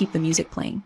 keep the music playing.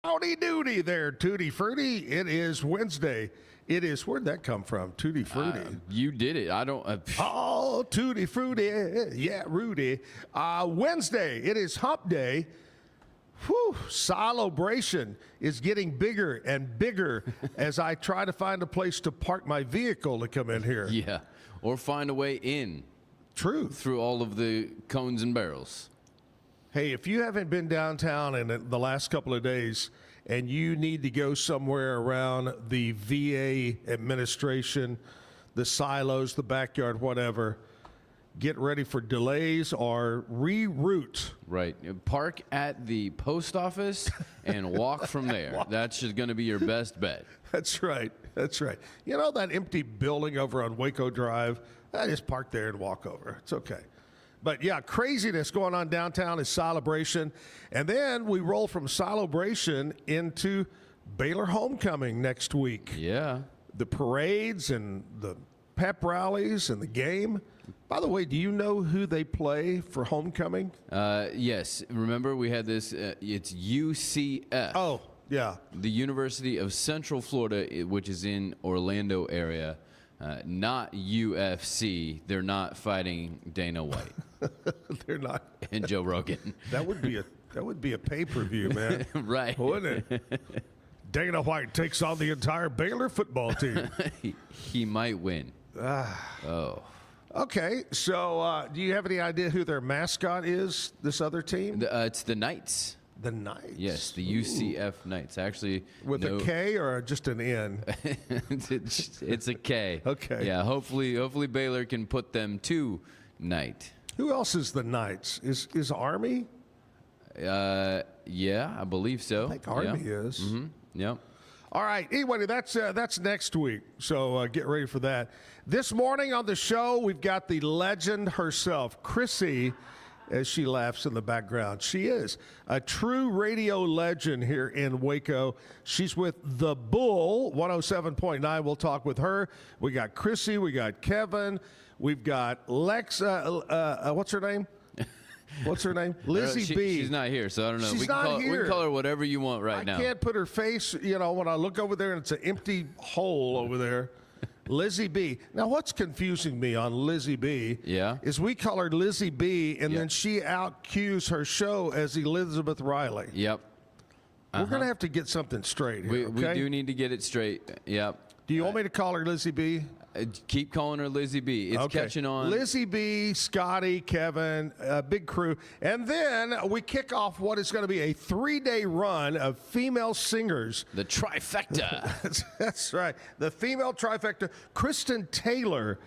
Howdy doody there, Tutti Frutti. It is Wednesday. It is, where'd that come from? Tutti Frutti. You did it. I don't. Oh, Tutti Frutti. Yeah, Rudy. Wednesday. It is hump day. Whew, celebration is getting bigger and bigger as I try to find a place to park my vehicle to come in here. Yeah. Or find a way in. True. Through all of the cones and barrels. Hey, if you haven't been downtown in the last couple of days and you need to go somewhere around the VA administration, the silos, the backyard, whatever, get ready for delays or reroute. Right. Park at the post office and walk from there. That's just going to be your best bet. That's right. That's right. You know that empty building over on Waco Drive? I just park there and walk over. It's okay. But, yeah, craziness going on downtown is celebration. And then we roll from celebration into Baylor homecoming next week. Yeah. The parades and the pep rallies and the game. By the way, do you know who they play for homecoming? Yes. Remember, we had this. It's UCF. Oh, yeah. The University of Central Florida, which is in Orlando area. Not UFC. They're not fighting Dana White. They're not. And Joe Rogan. That would be a pay-per-view, man. Right. Wouldn't it? Dana White takes on the entire Baylor football team. He might win. Oh. Okay, so do you have any idea who their mascot is, this other team? It's the Knights. The Knights? Yes, the UCF Knights. Actually, with a K or just an N? It's a K. Okay. Yeah, hopefully Baylor can put them to Knight. Who else is the Knights? Is Army? Yeah, I believe so. I think Army is. Mm-hmm. Yep. All right. Anyway, that's next week. So get ready for that. This morning on the show, we've got the legend herself, Crissy, as she laughs in the background. She is a true radio legend here in Waco. She's with The Bull, 107.9. We'll talk with her. We got Crissy. We got Kevin. We've got Lex. What's her name? What's her name? Lizzie B. She's not here, so I don't know. She's not here. We can call her whatever you want now. I can't put her face, when I look over there and it's an empty hole over there. Lizzie B. Now, what's confusing me on Lizzie B is we call her Lizzie B, and then she out-cues her show as Elizabeth Riley. Yep. We're going to have to get something straight here, We do need to get it straight. Yep. Do you want me to call her Lizzie B? Keep calling her Lizzie B. It's catching on. Lizzie B, Scotty, Kevin, big crew. And then we kick off what is going to be a 3-day run of female singers. The trifecta. That's right. The female trifecta. Kristen Taylor,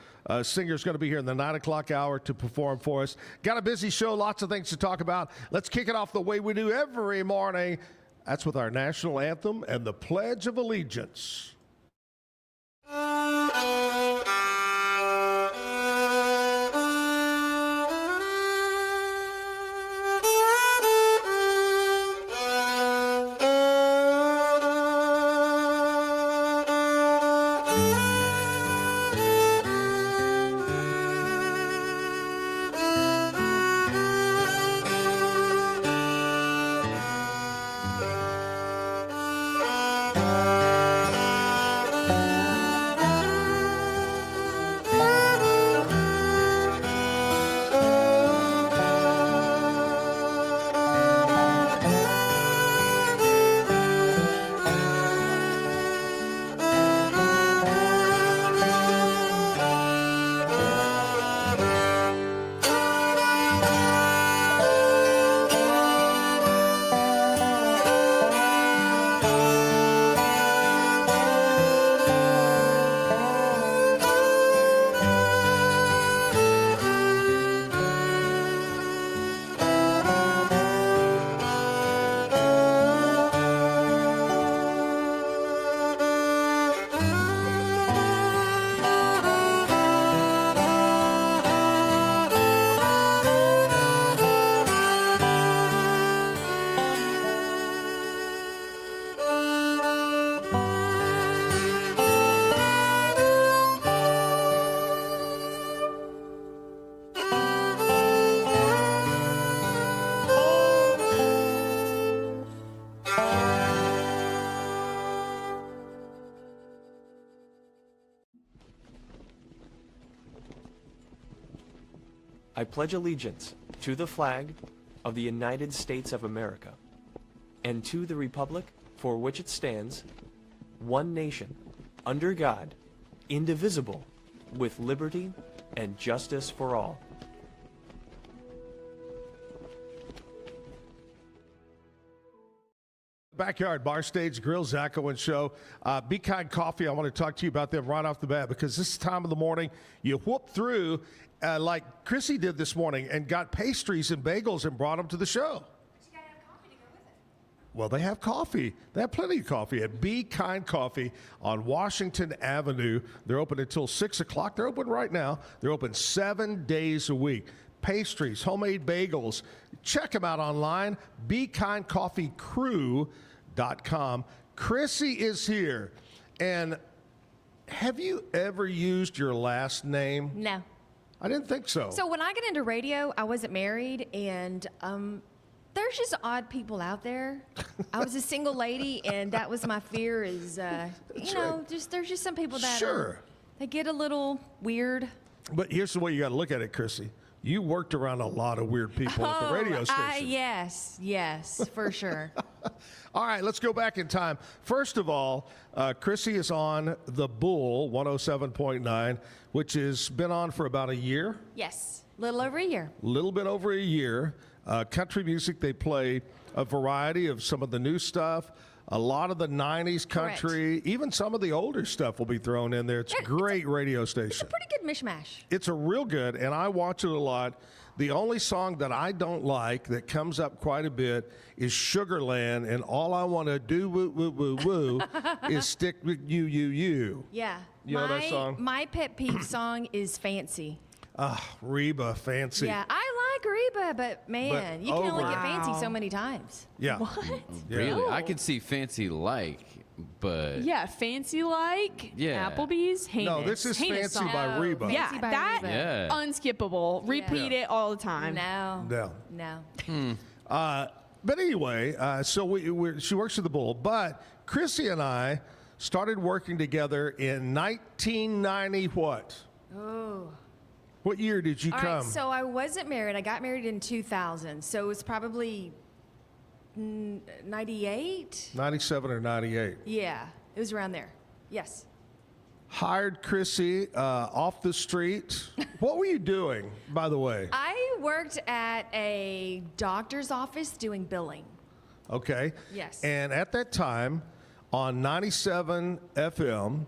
singer, is going to be here in the 9 o'clock hour to perform for us. Got a busy show, lots of things to talk about. Let's kick it off the way we do every morning. That's with our national anthem and the Pledge of Allegiance. I pledge allegiance to the flag of the United States of America and to the republic for which it stands, one nation, under God, indivisible, with liberty and justice for all. Backyard Bar Stage Grill, Zack Owen Show. Be Kind Coffee, I want to talk to you about them right off the bat because this time of the morning, you whoop through like Crissy did this morning and got pastries and bagels and brought them to the show. But you gotta have coffee to go with it. Well, they have coffee. They have plenty of coffee at Be Kind Coffee on Washington Avenue. They're open until 6 o'clock. They're open right now. They're open 7 days a week. Pastries, homemade bagels. Check them out online, BeKindCoffeeCrew.com. Crissy is here. And have you ever used your last name? No. I didn't think so. So when I got into radio, I wasn't married, and there's just odd people out there. I was a single lady, and that was my fear. Is you know, right. there's just some people that Sure. they get a little weird. But here's the way you got to look at it, Crissy. You worked around a lot of weird people at the radio station. Yes, for sure. All right, let's go back in time. First of all, Crissy is on The Bull 107.9, which has been on for about a year. Yes, little over a year. Little bit over a year. Country music, they play a variety of some of the new stuff, a lot of the 90s country, even some of the older stuff will be thrown in there. It's a great radio It's station. a pretty good mishmash. It's a real good, and I watch it a lot. The only song that I don't like that comes up quite a bit is Sugarland, and all I want to do, woo, woo, woo, woo, is stick with you, you, you. Yeah. You know that song? My pet peeve song is Fancy. Reba, Fancy. Yeah, I like Reba, but man, you can only over. get fancy so many times. Yeah. What? Yeah. Really? I could see fancy like, but Yeah, fancy like Yeah. Applebee's. Heinous. No, this is Heinous Fancy song. by Reba. Fancy Yeah, by that Reba. Yeah. unskippable. Repeat it all the time. No. But anyway, so she works at the Bull. But Crissy and I started working together in 1990. What? Oh. What year did you All come? right, so I wasn't married. I got married in 2000. So it was probably 98? 97 or 98. Yeah, it was around there. Yes. Hired Crissy off the street. What were you doing, by the way? I worked at a doctor's office doing billing. Okay. Yes. And at that time, on 97 FM,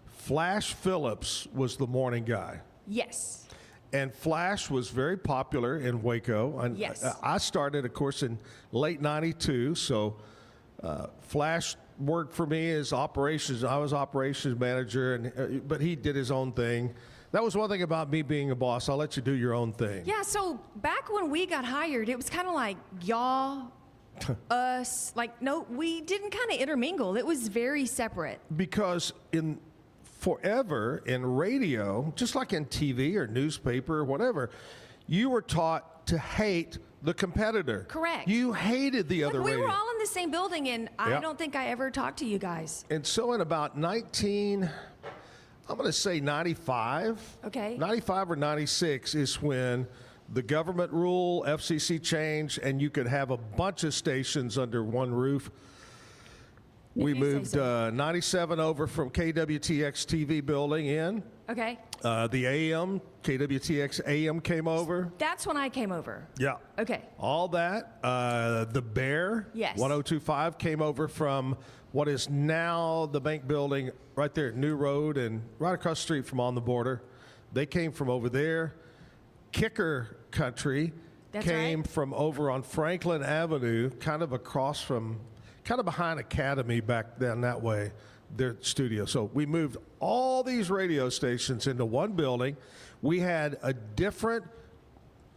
Flash Phillips was the morning guy. Yes. And Flash was very popular in Waco. And Yes. I started, of course, in late 92. So Flash worked for me as operations. I was operations manager, and but he did his own thing. That was one thing about me being a boss. I'll let you do your own thing. Yeah, so back when we got hired, it was kind of like y'all, us. Like, no, we didn't kind of intermingle. It was very separate. Because in forever in radio, just like in TV or newspaper or whatever, you were taught to hate the competitor. Correct. You hated the other Like, we radio. were all in the same building, and I Yeah. don't think I ever talked to you guys. And so in about I'm going to say 95. Okay. 95 or 96 is when the government rule, FCC changed, and you could have a bunch of stations under one roof. We you say moved so. 97 over from KWTX TV building in. Okay. The AM, KWTX AM came over. That's when I came over. Yeah. Okay. All that. The Bear, Yes. 1025, came over from what is now the bank building right there at New Road and right across the street from On the Border. They came from over there. Kicker Country That's came right. from over on Franklin Avenue, kind of behind Academy back down that way, their studio. So we moved all these radio stations into one building. We had a different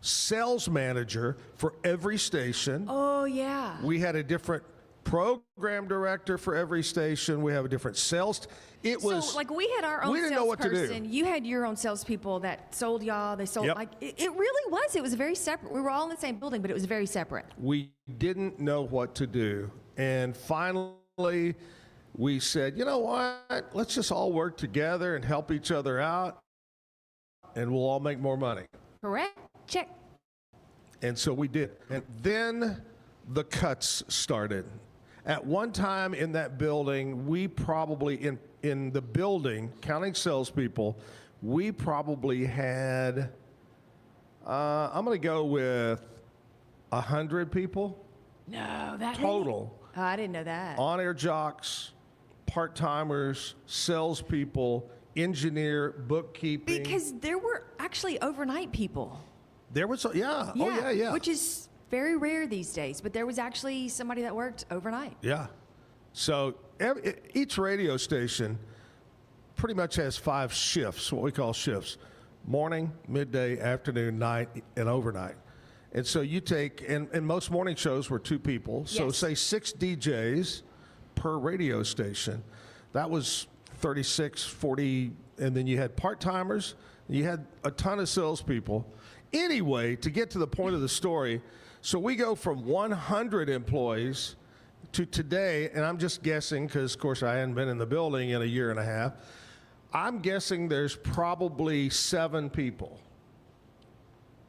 sales manager for every station. Oh, yeah. We had a different program director for every station. We have a different sales. It was so, like, we had our own we didn't know what to do. salesperson. You had your own salespeople that sold y'all. They sold, Yep. like, it really was. It was very separate. We were all in the same building, but it was very separate. We didn't know what to do. And finally, we said, you know what? Let's just all work together and help each other out, and we'll all make more money. Correct. Check. And so we did. And then the cuts started. At one time in that building, we probably, in the building, counting salespeople, we probably had, I'm going to go with 100 people No, that total. Oh, I didn't know that. On-air jocks, part-timers, salespeople, engineer, bookkeeping. Because there were actually overnight people. There was, yeah. Oh, yeah, yeah. Which is very rare these days, but there was actually somebody that worked overnight. Yeah. So each radio station pretty much has 5 shifts, what we call shifts: morning, midday, afternoon, night, and overnight. And so you take, and most morning shows were 2 people. So Yes. say 6 DJs per radio station. That was 36, 40, and then you had part-timers. You had a ton of salespeople. Anyway, to get to the point of the story, so we go from 100 employees to today, and I'm just guessing because, of course, I hadn't been in the building in a year and a half. I'm guessing there's probably 7 people.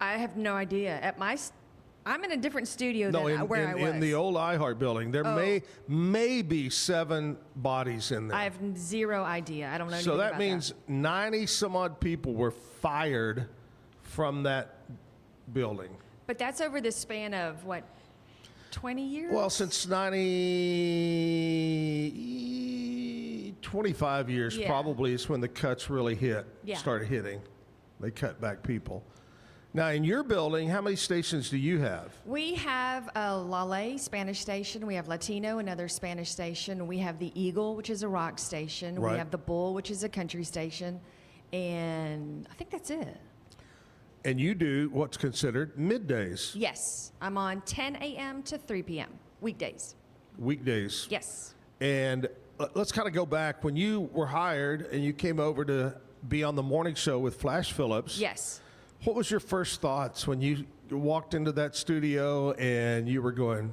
I have no idea. I'm in a different studio No, than where I was. in the old iHeart building, there may be 7 bodies in there. I have zero idea. I don't know anything So that about means 90 some odd people were fired from that building. But that's over the span of, what, 20 years? Well, since 25 years Yeah. probably is when the cuts really Yeah. started hitting. They cut back people. Now, in your building, how many stations do you have? We have a Lale Spanish station. We have Latino, another Spanish station. We have the Eagle, which is a rock station. Right. We have the Bull, which is a country station. And I think that's it. And you do what's considered middays, Yes. I'm on 10 a.m. to 3 p.m. weekdays. weekdays. Yes. And let's kind of go back. When you were hired and you came over to be on the morning show with Flash Phillips, Yes. what was your first thoughts when you walked into that studio and you were going,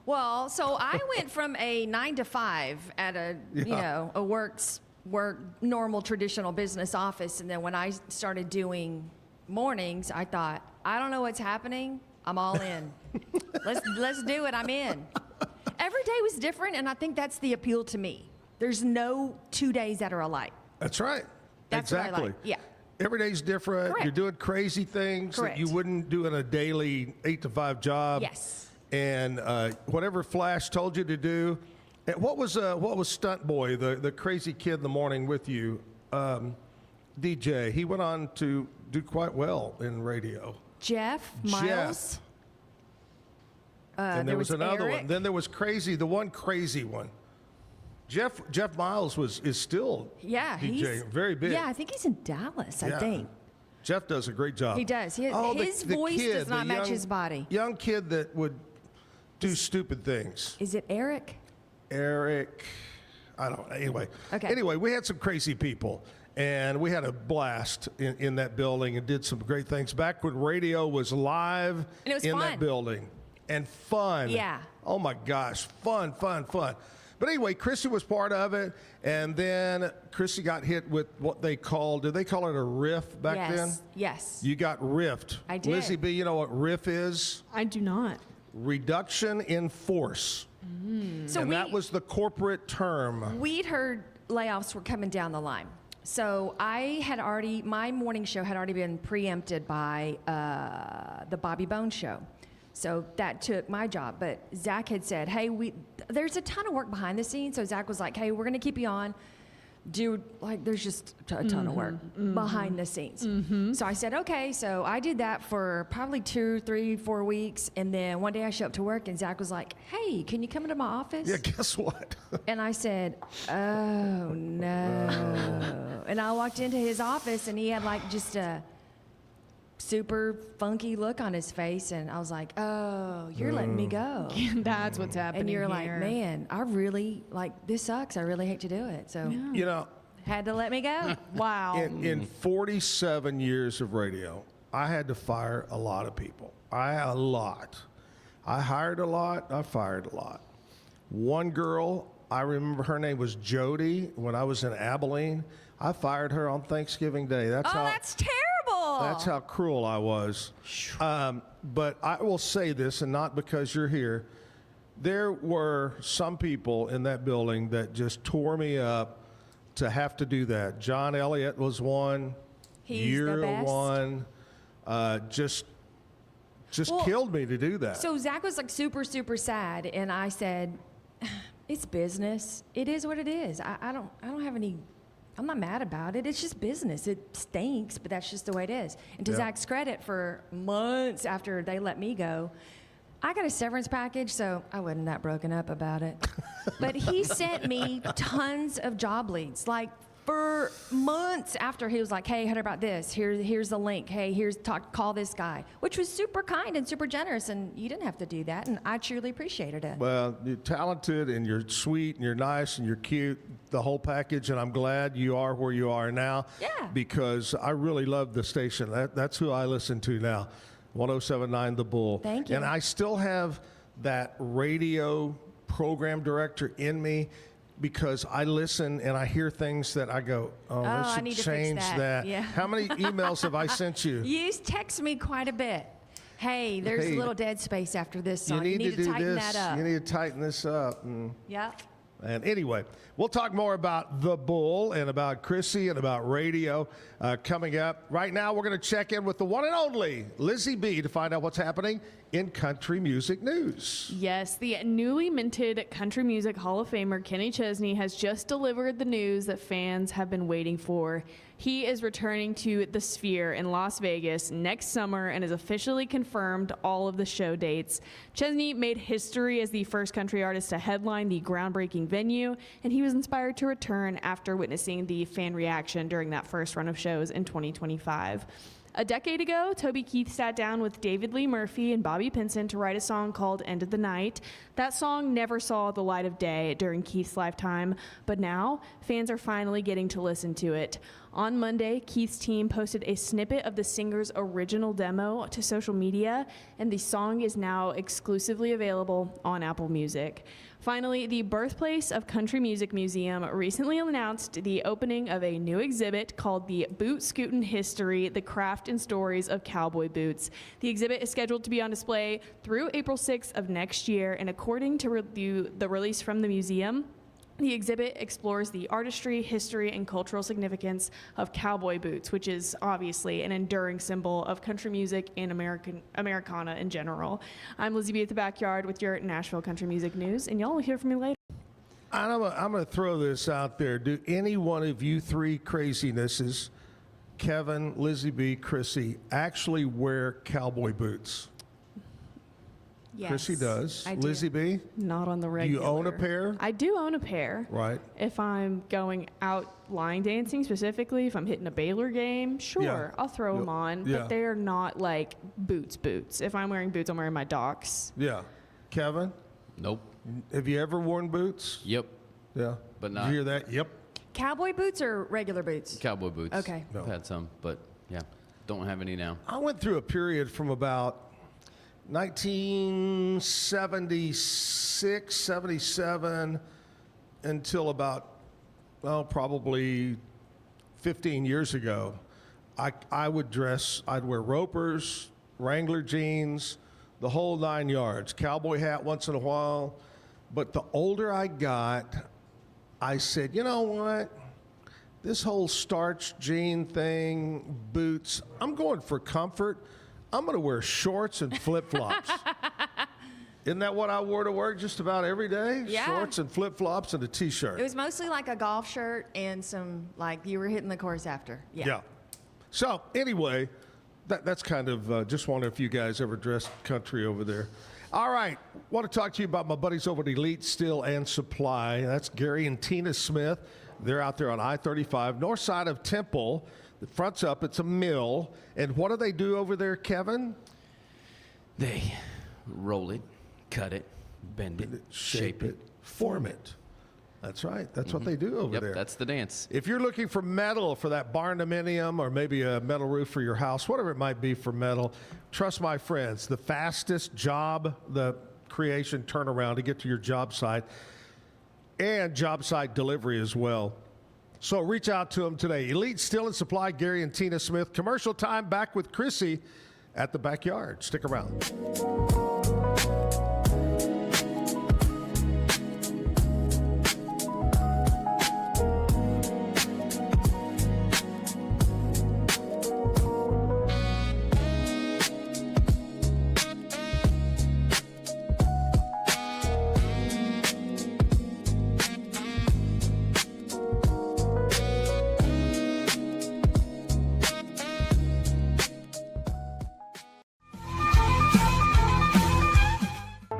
Well, so I went from a 9 to 5 at a, a work normal traditional business office. And then when I started doing mornings, I thought, I don't know what's happening. I'm all in. Let's do it. I'm in. Every day was different, and I think that's the appeal to me. There's no 2 days that are alike. that's right. That's what I exactly. like. Yeah. Every day's different. Correct. You're doing crazy things Correct. that you wouldn't do in a daily 8 to 5 job. Yes. And whatever Flash told you to do. And what was Stunt Boy, the crazy kid in the morning with you, DJ? He went on to do quite well in radio. Jeff Miles. And there was another Eric. one. Then there was Crazy, the one crazy one. Jeff Miles is still Yeah, DJ, he's very big. Yeah, I think he's in Dallas. I Yeah. think Jeff does a great job. he does. His the voice kid, does not the match young- his body. Young kid that would do stupid things. Is it Eric? Eric, I don't know. Anyway. Okay. Anyway, we had some crazy people. And we had a blast in that building and did some great things. Back when radio was live And it was in fun. that building. And fun. Yeah. Oh my gosh. Fun. But anyway, Crissy was part of it. And then Crissy got hit with what they called, did they call it a riff back yes. then? Yes. You got riffed. I did. Lizzie B, you know what riff is? I do not. Reduction in force. So And that was the corporate term. we'd heard layoffs were coming down the line. So my morning show had already been preempted by the Bobby Bones show. So that took my job. But Zach had said, hey, there's a ton of work behind the scenes. So Zach was like, hey, we're going to keep you on. Dude, there's just a ton of work behind the scenes. So I said, okay. So I did that for probably 2, 3, 4 weeks. And then one day I show up to work and Zach was like, hey, can you come into my office? Yeah, guess what? And I said, oh, no. And I walked into his office, and he had, just a super funky look on his face. And I was like, oh, you're letting me go. That's what's happening. And you're here. like, man, I really, this sucks. I really hate to do it. So You know, had to let me go. Wow. in 47 years of radio, I had to fire a lot of people. I hired a lot. I fired a lot. One girl, I remember her name was Jody. When I was in Abilene, I fired her on Thanksgiving Day. That's Oh, that's terrible. That's how cruel I was. But I will say this, and not because you're here. There were some people in that building that just tore me up to have to do that. John Elliott was one. He's You're the best. one. Just Well, killed me to do that. So Zach was like super, super sad, and I said, "It's business. It is what it is. I don't have any. I'm not mad about it. It's just business. It stinks, but that's just the way it is." And to Yeah. Zach's credit, for months after they let me go, I got a severance package, so I wasn't that broken up about it. But he sent me tons of job leads, like for months after. He was like, "Hey, heard about this? Here's the link. Hey, call this guy," which was super kind and super generous. And you didn't have to do that, and I truly appreciated it. Well, you're talented and you're sweet and you're nice and you're cute, the whole package, and I'm glad you are where you are now. Yeah. Because I really love the station. That's who I listen to now, 107.9 The Bull. Thank you. And I still have that radio program director in me because I listen and I hear things that I go, oh, I they should need to fix change that. Yeah. How many emails have I sent you? You text me quite a bit. Hey, there's Hey, a little dead space after this song. You need to do tighten this. that up. You need to tighten this up. Yep. And anyway, we'll talk more about The Bull and about Crissy and about radio coming up. Right now, we're going to check in with the one and only Lizzie B to find out what's happening in country music news. Yes, the newly minted Country Music Hall of Famer Kenny Chesney has just delivered the news that fans have been waiting for. He is returning to the Sphere in Las Vegas next summer and has officially confirmed all of the show dates. Chesney made history as the first country artist to headline the groundbreaking venue, and he was inspired to return after witnessing the fan reaction during that first run of shows in 2025. A decade ago, Toby Keith sat down with David Lee Murphy and Bobby Pinson to write a song called End of the Night. That song never saw the light of day during Keith's lifetime, but now fans are finally getting to listen to it. On Monday, Keith's team posted a snippet of the singer's original demo to social media, and the song is now exclusively available on Apple Music. Finally, the Birthplace of Country Music Museum recently announced the opening of a new exhibit called the Boot Scootin' History, the Craft and Stories of Cowboy Boots. The exhibit is scheduled to be on display through April 6th of next year, and according to the release from the museum, the exhibit explores the artistry, history, and cultural significance of cowboy boots, which is obviously an enduring symbol of country music and Americana in general. I'm Lizzie B at the Backyard with your Nashville Country Music News, and y'all will hear from me later. I'm going to throw this out there. Do any one of you three crazinesses, Kevin, Lizzie B, Crissy, actually wear cowboy boots? Yes, Crissy does. I do. Lizzie B? Not on the Do regular. you own a pair? I do own a pair. Right. If I'm going out line dancing specifically, if I'm hitting a Baylor game, sure, Yeah. I'll throw them on. Yeah. But they're not like boots. If I'm wearing boots, I'm wearing my Docs. Yeah. Kevin, Nope. have you ever worn boots? Yep. Yeah. But Did not- you hear that? Yep. Cowboy boots or regular boots? Cowboy boots. Okay. No. I've had some, but yeah, don't have any now. I went through a period from about 1976, 77 until about, probably 15 years ago. I'd wear ropers, Wrangler jeans, the whole 9 yards, cowboy hat once in a while. But the older I got, I said, you know what? This whole starch jean thing, boots, I'm going for comfort. I'm going to wear shorts and flip-flops. Isn't that what I wore to work just about every day? Yeah. Shorts and flip-flops and a T-shirt. It was mostly like a golf shirt and some, like, you were hitting the course after. Yeah. So anyway, that's kind of just wondering if you guys ever dressed country over there. All right, want to talk to you about my buddies over at Elite Steel and Supply. That's Gary and Tina Smith. They're out there on I-35, north side of Temple. The front's up. It's a mill. And what do they do over there, Kevin? They roll it, cut it, bend it, shape it, form it. That's right. That's what they do over Yep, there. that's the dance. If you're looking for metal for that barn-dominium or maybe a metal roof for your house, whatever it might be for metal, trust my friends, the fastest job, the creation turnaround to get to your job site, and job site delivery as well. So reach out to them today. Elite Steel and Supply, Gary and Tina Smith. Commercial time, back with Crissy at the Backyard. Stick around.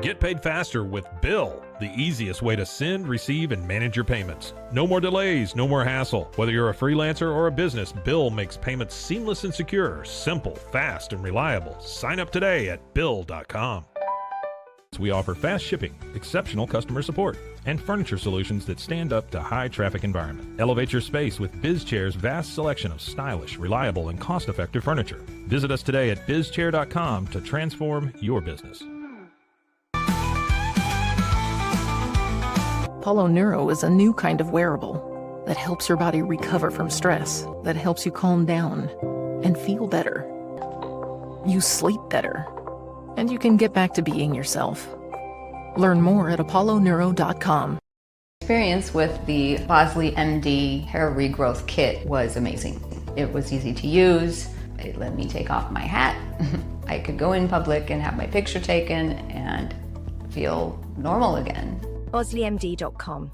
Get paid faster with Bill, the easiest way to send, receive, and manage your payments. No more delays, no more hassle. Whether you're a freelancer or a business, Bill makes payments seamless and secure, simple, fast, and reliable. Sign up today at Bill.com. We offer fast shipping, exceptional customer support, and furniture solutions that stand up to high traffic environment. Elevate your space with BizChair's vast selection of stylish, reliable, and cost-effective furniture. Visit us today at BizChair.com to transform your business. Apollo Neuro is a new kind of wearable that helps your body recover from stress, that helps you calm down and feel better. You sleep better, and you can get back to being yourself. Learn more at apolloneuro.com. Experience with the Bosley MD hair regrowth kit was amazing. It was easy to use. It let me take off my hat. I could go in public and have my picture taken and feel normal again. BosleyMD.com.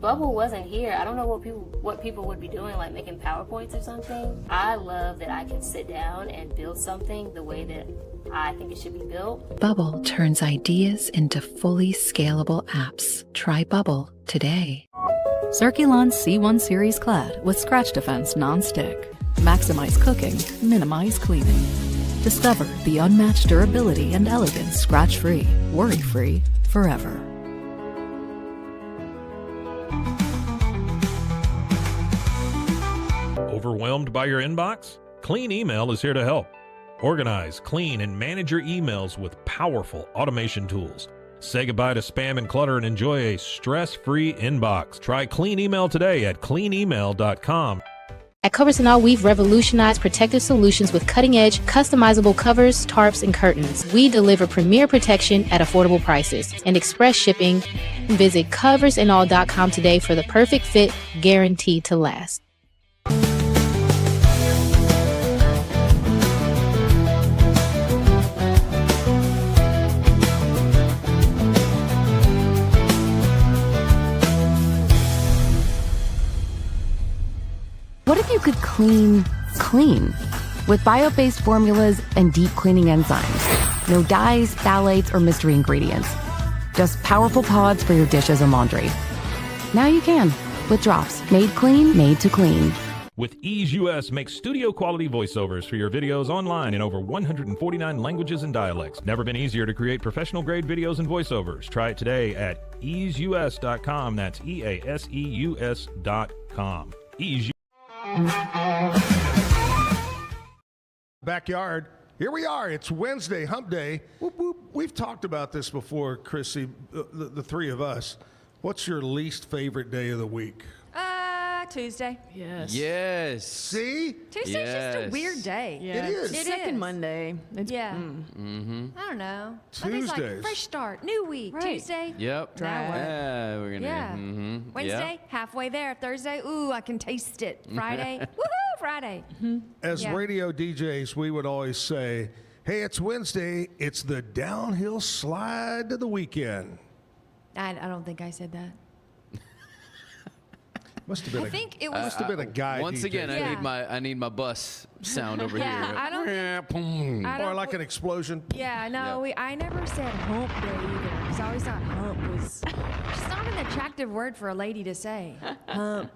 Bubble wasn't here. I don't know what people would be doing, like making PowerPoints or something. I love that I can sit down and build something the way that I think it should be built. Bubble turns ideas into fully scalable apps. Try Bubble today. Circulon C1 Series Clad with Scratch Defense Non-Stick. Maximize cooking, minimize cleaning. Discover the unmatched durability and elegance scratch-free, worry-free, forever. Overwhelmed by your inbox? Clean Email is here to help. Organize, clean, and manage your emails with powerful automation tools. Say goodbye to spam and clutter and enjoy a stress-free inbox. Try Clean Email today at cleanemail.com. At Covers and All, we've revolutionized protective solutions with cutting-edge, customizable covers, tarps, and curtains. We deliver premier protection at affordable prices and express shipping. Visit coversandall.com today for the perfect fit, guaranteed to last. What if you could clean clean? With bio-based formulas and deep cleaning enzymes. No dyes, phthalates, or mystery ingredients. Just powerful pods for your dishes and laundry. Now you can, with drops made clean, made to clean. With Ease US, make studio quality voiceovers for your videos online in over 149 languages and dialects. Never been easier to create professional grade videos and voiceovers. Try it today at easeus.com. That's EASEUS.com. Ease. Backyard. Here we are. It's Wednesday, hump day. Whoop, whoop. We've talked about this before, Crissy, the three of us. What's your least favorite day of the week? Tuesday. Yes. Yes. See? Tuesday's just a weird day. Yeah. It is. It Second is. Monday. It's, Yeah. I don't know. Monday's like Tuesdays. fresh start, new week. Right. Tuesday. Yep. Now what? Yeah, we're gonna. Yeah. Wednesday, halfway there. Thursday, ooh, I can taste it. Friday, woohoo, Friday. As Yeah. radio DJs, we would always say, hey, it's Wednesday. It's the downhill slide to the weekend. I don't think I said that. Must have been I think it was. must have been a guy. Once DJ. again, I need my bus sound over Yeah, here. I don't I Or don't- like an explosion. Yeah, no, I never said hump day either. Because I always thought hump was just not an attractive word for a lady to say. Hump.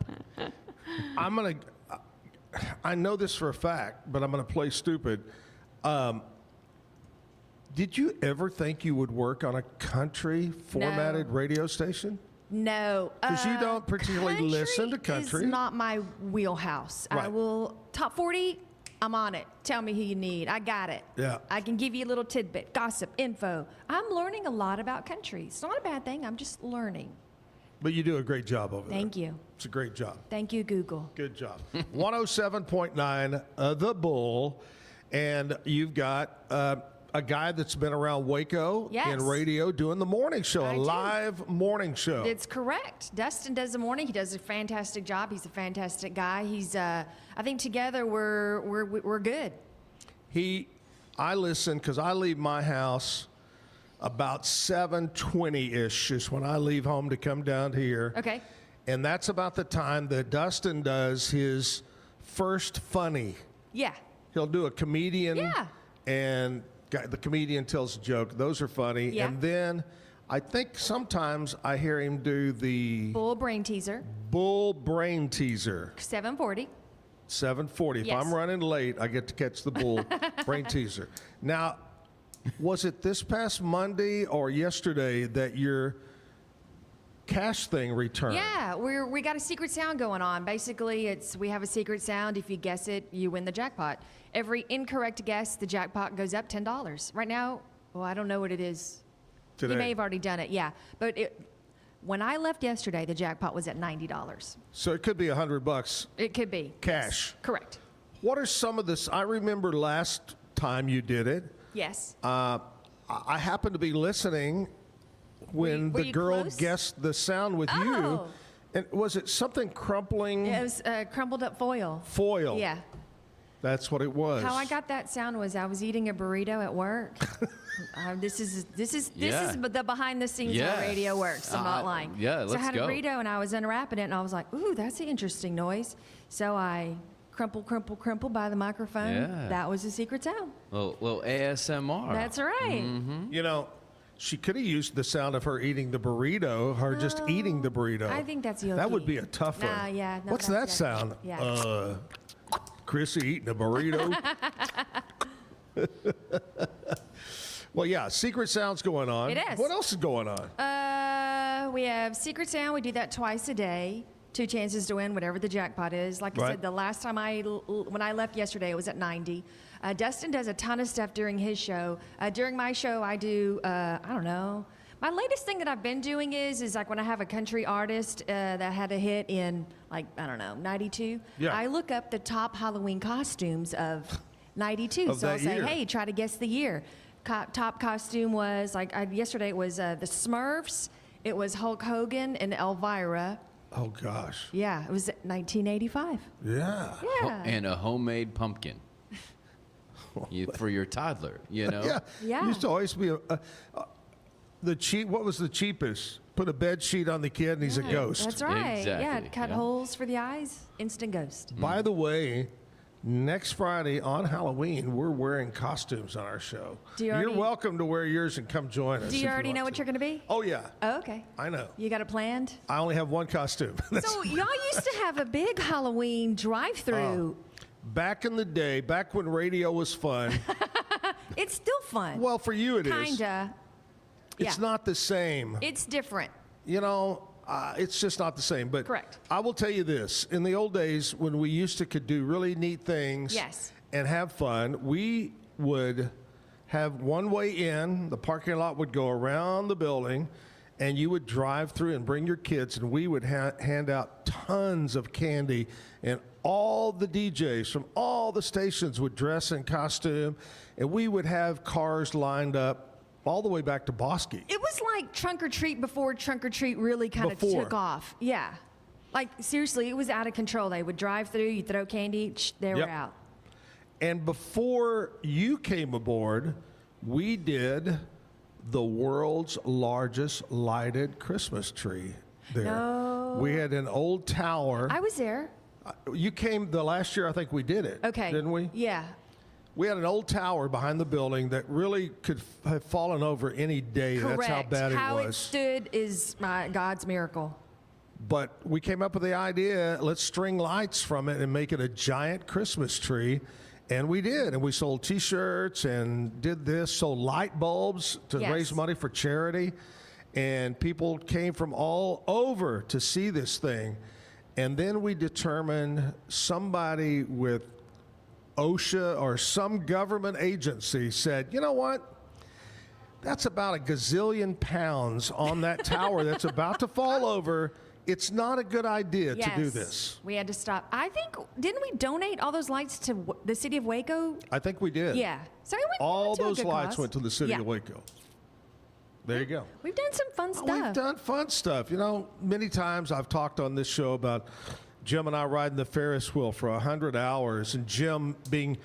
I know this for a fact, but I'm going to play stupid. Did you ever think you would work on a country formatted radio station? No. Because you don't particularly listen to country. It's not my wheelhouse. I Right. will, top 40, I'm on it. Tell me who you need. I got it. Yeah. I can give you a little tidbit, gossip, info. I'm learning a lot about country. It's not a bad thing. I'm just learning. But you do a great job over there. Thank you. It's a great job. Thank you, Google. Good job. 107.9, The Bull. And you've got a guy that's been around Waco in radio doing the morning show, live morning show. It's correct. Dustin does the morning. He does a fantastic job. He's a fantastic guy. He's, I think together we're good. I listen because I leave my house about 7:20-ish is when I leave home to come down here. Okay. And that's about the time that Dustin does his first funny. Yeah. He'll do a comedian. Yeah. And the comedian tells a joke. Those are funny. Yeah. And then I think sometimes I hear him do the Bull brain teaser. Bull brain teaser. 7:40. 7:40. If Yes. I'm running late, I get to catch the bull brain teaser. Now, was it this past Monday or yesterday that your cash thing returned? Yeah, we got a secret sound going on. Basically, we have a secret sound. If you guess it, you win the jackpot. Every incorrect guess, the jackpot goes up $10. Right now, well, I don't know what it is. Today. You may have already done it, yeah. But when I left yesterday, the jackpot was at $90. So it could be $100. It could be. Cash. Yes, correct. What are some of this? I remember last time you did it. Yes. I happened to be listening when Were the you girl close? guessed the sound with you. Oh. And was it something crumpling? It was crumbled up foil. Foil. Yeah. That's what it was. How I got that sound was I was eating a burrito at work. This is the behind the scenes how radio works. I'm not lying. Yeah, let's So I had go. a burrito and I was unwrapping it and I was like, ooh, that's an interesting noise. So I crumple by the microphone. Yeah. That was the secret sound. Little ASMR. That's right. Mm-hmm. You know, she could have used the sound of her eating the burrito, her just eating the burrito. I think that's yucky. That would be a tough one. Nah, yeah. No, What's that that's sound? yucky. Yeah. Crissy eating a burrito. Well, yeah, secret sound's going on. It is. What else is going on? We have secret sound. We do that twice a day. 2 chances to win whatever the jackpot is. Like I Right. said, the last time when I left yesterday, it was at 90. Dustin does a ton of stuff during his show. During my show, I do, I don't know. My latest thing that I've been doing is like when I have a country artist that had a hit in, like, I don't know, 92. Yeah. I look up the top Halloween costumes of 92. Of So I'll that say, year. hey, try to guess the year. Top costume was, like, yesterday it was the Smurfs. It was Hulk Hogan and Elvira. Oh, gosh. Yeah, it was 1985. Yeah. Yeah. And a homemade pumpkin. For your toddler, you know? Yeah. Yeah. Used to always be what was the cheapest? Put a bed sheet on the kid and he's a ghost. That's right. Exactly, Yeah, cut yeah. holes for the eyes, instant ghost. By the way, next Friday on Halloween, we're wearing costumes on our show. Do you You're already- welcome to wear yours and come join us. Do if you already want know what to. you're going to be? Oh, yeah. Oh, okay. I know. You got it planned? I only have one costume. So y'all used to have a big Halloween drive-through. Back in the day, back when radio was fun. It's still fun. Well, for you it is. Kinda. It's Yeah. not the same. It's different. You know, it's just not the same. But Correct. I will tell you this. In the old days, when we used to could do really neat things Yes. and have fun, we would have one way in. The parking lot would go around the building, and you would drive through and bring your kids, and we would hand out tons of candy, and all the DJs from all the stations would dress in costume, and we would have cars lined up all the way back to Bosque. It was like Trunk or Treat before Trunk or Treat really kind of Before. took off. Yeah. Like, seriously, it was out of control. They would drive through, you throw candy, they were Yep. out. And before you came aboard, we did the world's largest lighted Christmas tree there. No. We had an old tower. I was there. You came the last year, I think we did it. Okay. Didn't we? Yeah. We had an old tower behind the building that really could have fallen over any day. Correct. That's how bad How it it was. stood is God's miracle. But we came up with the idea, let's string lights from it and make it a giant Christmas tree. And we did. And we sold T-shirts and did this, sold light bulbs to Yes. raise money for charity. And people came from all over to see this thing. And then we determined somebody with OSHA or some government agency said, you know what? That's about a gazillion pounds on that tower that's about to fall over. It's not a good idea to do this. We had to stop. I think, didn't we donate all those lights to the city of Waco? I think we did. Yeah. So all to a those good lights cause. went to the city of Waco. There you go. We've done some fun stuff. We've done fun stuff. You know, many times I've talked on this show about Jim and I riding the Ferris wheel for 100 hours and Jim being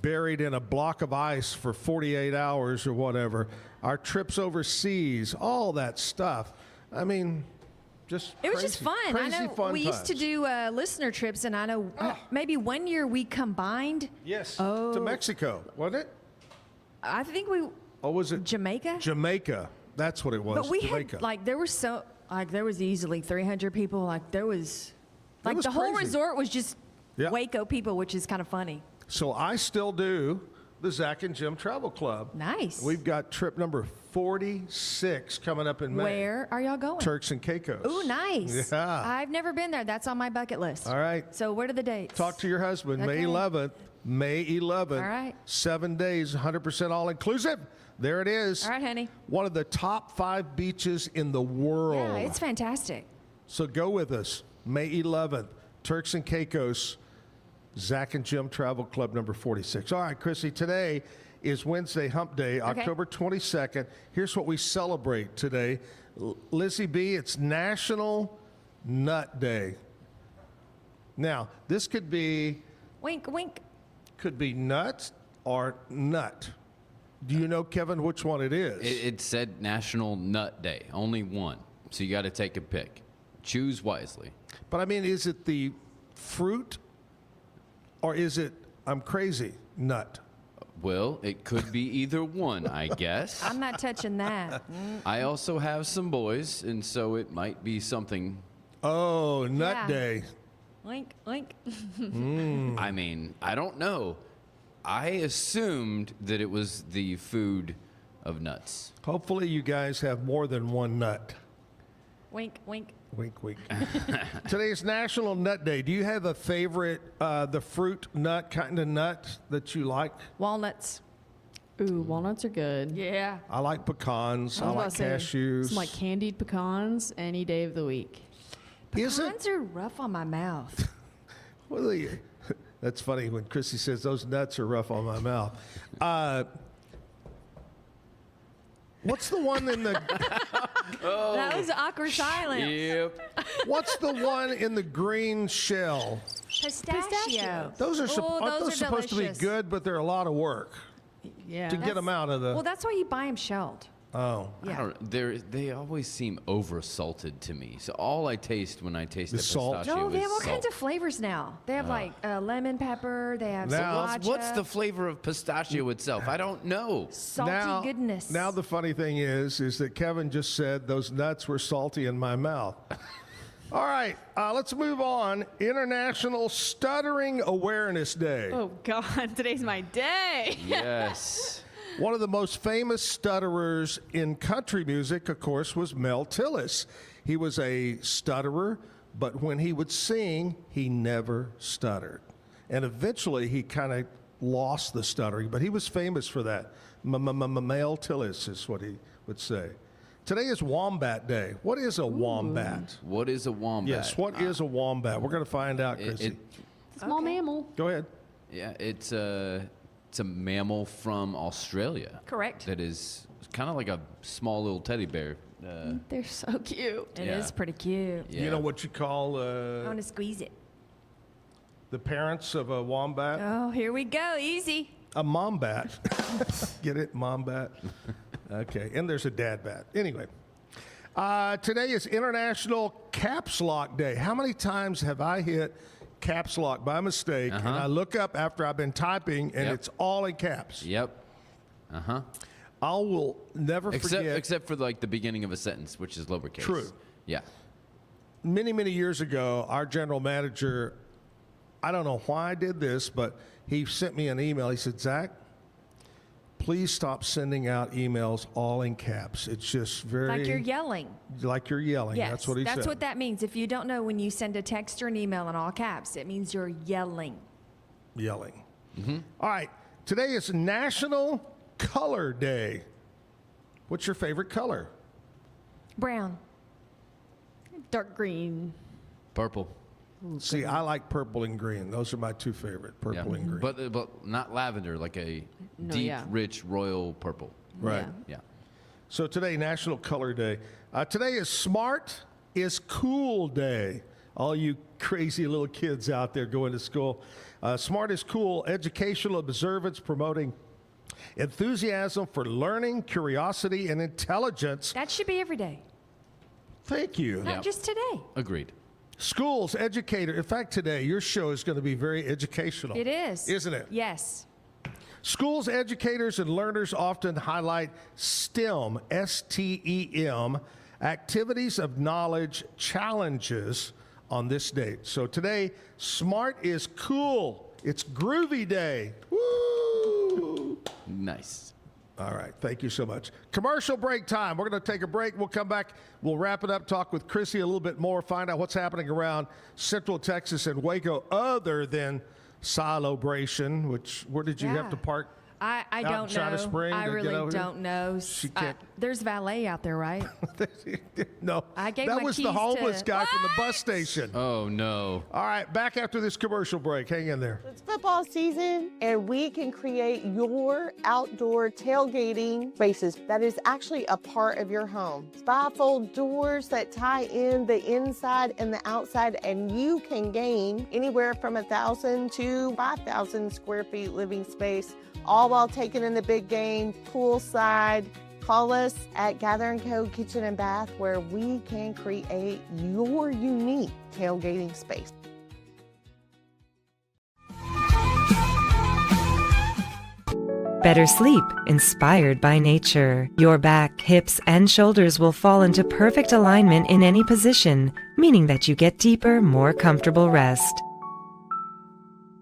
buried in a block of ice for 48 hours or whatever. Our trips overseas, all that stuff. I mean, it was just fun. I know fun we used to times. do listener trips, and I know maybe one year we combined. Yes. Oh. To Mexico, wasn't it? I think we. Or was it Jamaica? Jamaica. That's what it was. But we Jamaica. had there was easily 300 people. Like there was, was the whole crazy. resort was just Yeah. Waco people, which is kind of funny. So I still do the Zack and Jim Travel Club. Nice. We've got trip number 46 coming up in May. Where are y'all going? Turks and Caicos. Ooh, nice. Yeah. I've never been there. That's on my bucket list. All right. So what are the dates? Talk to your husband. Okay. May 11th. May 11th. All right. 7 days, 100% all inclusive. There it is. All right, honey. One of the top 5 beaches in the world. Yeah, it's fantastic. So go with us. May 11th. Turks and Caicos. Zack and Jim Travel Club number 46. All right, Crissy, today is Wednesday Hump Day, October 22nd. Here's what we celebrate today. Lizzie B, it's National Nut Day. Now, this could be... Wink, wink. Could be nut or nut. Do you know, Kevin, which one it is? It said National Nut Day, only one. So you got to take a pick. Choose wisely. But I mean, is it the fruit or is it, I'm crazy, nut? Well, it could be either one, I guess. I'm not touching that. I also have some boys, and so it might be something. Oh, Nut Yeah. Day. Wink, wink. I mean, I don't know. I assumed that it was the food of nuts. Hopefully you guys have more than one nut. Wink, wink. Wink, wink. Today is National Nut Day. Do you have a favorite, the fruit nut kind of nut that you like? Walnuts. Ooh, walnuts are good. Yeah. I like pecans. I was like about to say, cashews. Some like candied pecans any day of the week. Is it? Pecans are rough on my mouth. Well, that's funny when Crissy says those nuts are rough on my mouth. What's the one in the? That was awkward silence. Yep. What's the one in the green shell? Pistachio. Those are, Oh, those supposed to be delicious. good, but they're a lot of work Yeah. to get them out of the. Well, that's why you buy them shelled. Oh, I don't, they always seem over salted to me. So all I taste when I taste The a salt. pistachio No, they is have all salt. kinds of flavors now. They have like lemon pepper. They have Now- sriracha. What's the flavor of pistachio itself? I don't know. salty goodness? Now the funny thing is that Kevin just said those nuts were salty in my mouth. All right, let's move on. International Stuttering Awareness Day. Oh God, today's my day. Yes. One of the most famous stutterers in country music, of course, was Mel Tillis. He was a stutterer, but when he would sing, he never stuttered. And eventually, he kind of lost the stuttering, but he was famous for that. Mel Tillis is what he would say. Today is Wombat Day. What is a wombat? What is a wombat? Yes, what is a wombat? We're going to find out, Crissy. Small mammal. Go ahead. Yeah, it's a mammal from Australia. Correct. That is kind of like a small little teddy bear. They're so cute. It Yeah. is pretty cute. Yeah. You know what you call I want to squeeze it. the parents of a wombat? Oh, here we go. Easy. A mombat. Get it? Mombat. Okay. And there's a dad bat. Anyway. Today is International Caps Lock Day. How many times have I hit caps lock by mistake and I look up after I've been typing and it's all in caps? Yep. Uh-huh. I will never forget. Except for like the beginning of a sentence, which is lowercase. True. Yeah. Many, many years ago, our general manager, I don't know why I did this, but he sent me an email. He said, Zach, please stop sending out emails all in caps. It's just very... Like you're yelling. Like you're yelling. Yes, That's what he said. That's what that means. If you don't know, when you send a text or an email in all caps, it means you're yelling. Yelling. All right. Today is National Color Day. What's your favorite color? Brown. Dark green. Purple. See, I like purple and green. Those are my two favorite, purple and green. But not lavender, like a deep, rich, royal purple. Right. Yeah. So today, National Color Day. Today is Smart is Cool Day. All you crazy little kids out there going to school. Smart is Cool, educational observance promoting enthusiasm for learning, curiosity, and intelligence. That should be every day. Thank you. Not just today. Agreed. Schools, educator. In fact, today, your show is going to be very educational. It is. Isn't it? Yes. Schools, educators, and learners often highlight STEM, S-T-E-M, activities of knowledge challenges on this date. So today, Smart is Cool. It's Groovy Day. Woo! Nice. All right. Thank you so much. Commercial break time. We're going to take a break. We'll come back. We'll wrap it up, talk with Crissy a little bit more, find out what's happening around Central Texas and Waco other than Celebration, where did you have to park? I don't know. China Spring I really don't know. She can't. There's valet out there, right? No. I gave that my was the keys homeless to- guy from the bus station. Oh, no. All right, back after this commercial break. Hang in there. It's football season, and we can create your outdoor tailgating spaces that is actually a part of your home. Bifold doors that tie in the inside and the outside, and you can gain anywhere from 1,000 to 5,000 square feet living space, all while taking in the big game, poolside. Call us at Gather & Co. Kitchen and Bath, where we can create your unique tailgating space. Better sleep, inspired by nature. Your back, hips, and shoulders will fall into perfect alignment in any position, meaning that you get deeper, more comfortable rest.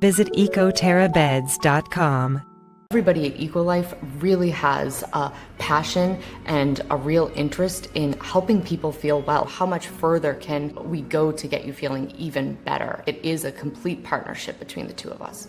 Visit ecoterrabeds.com. Everybody at EcoLife really has a passion and a real interest in helping people feel well. How much further can we go to get you feeling even better? It is a complete partnership between the two of us.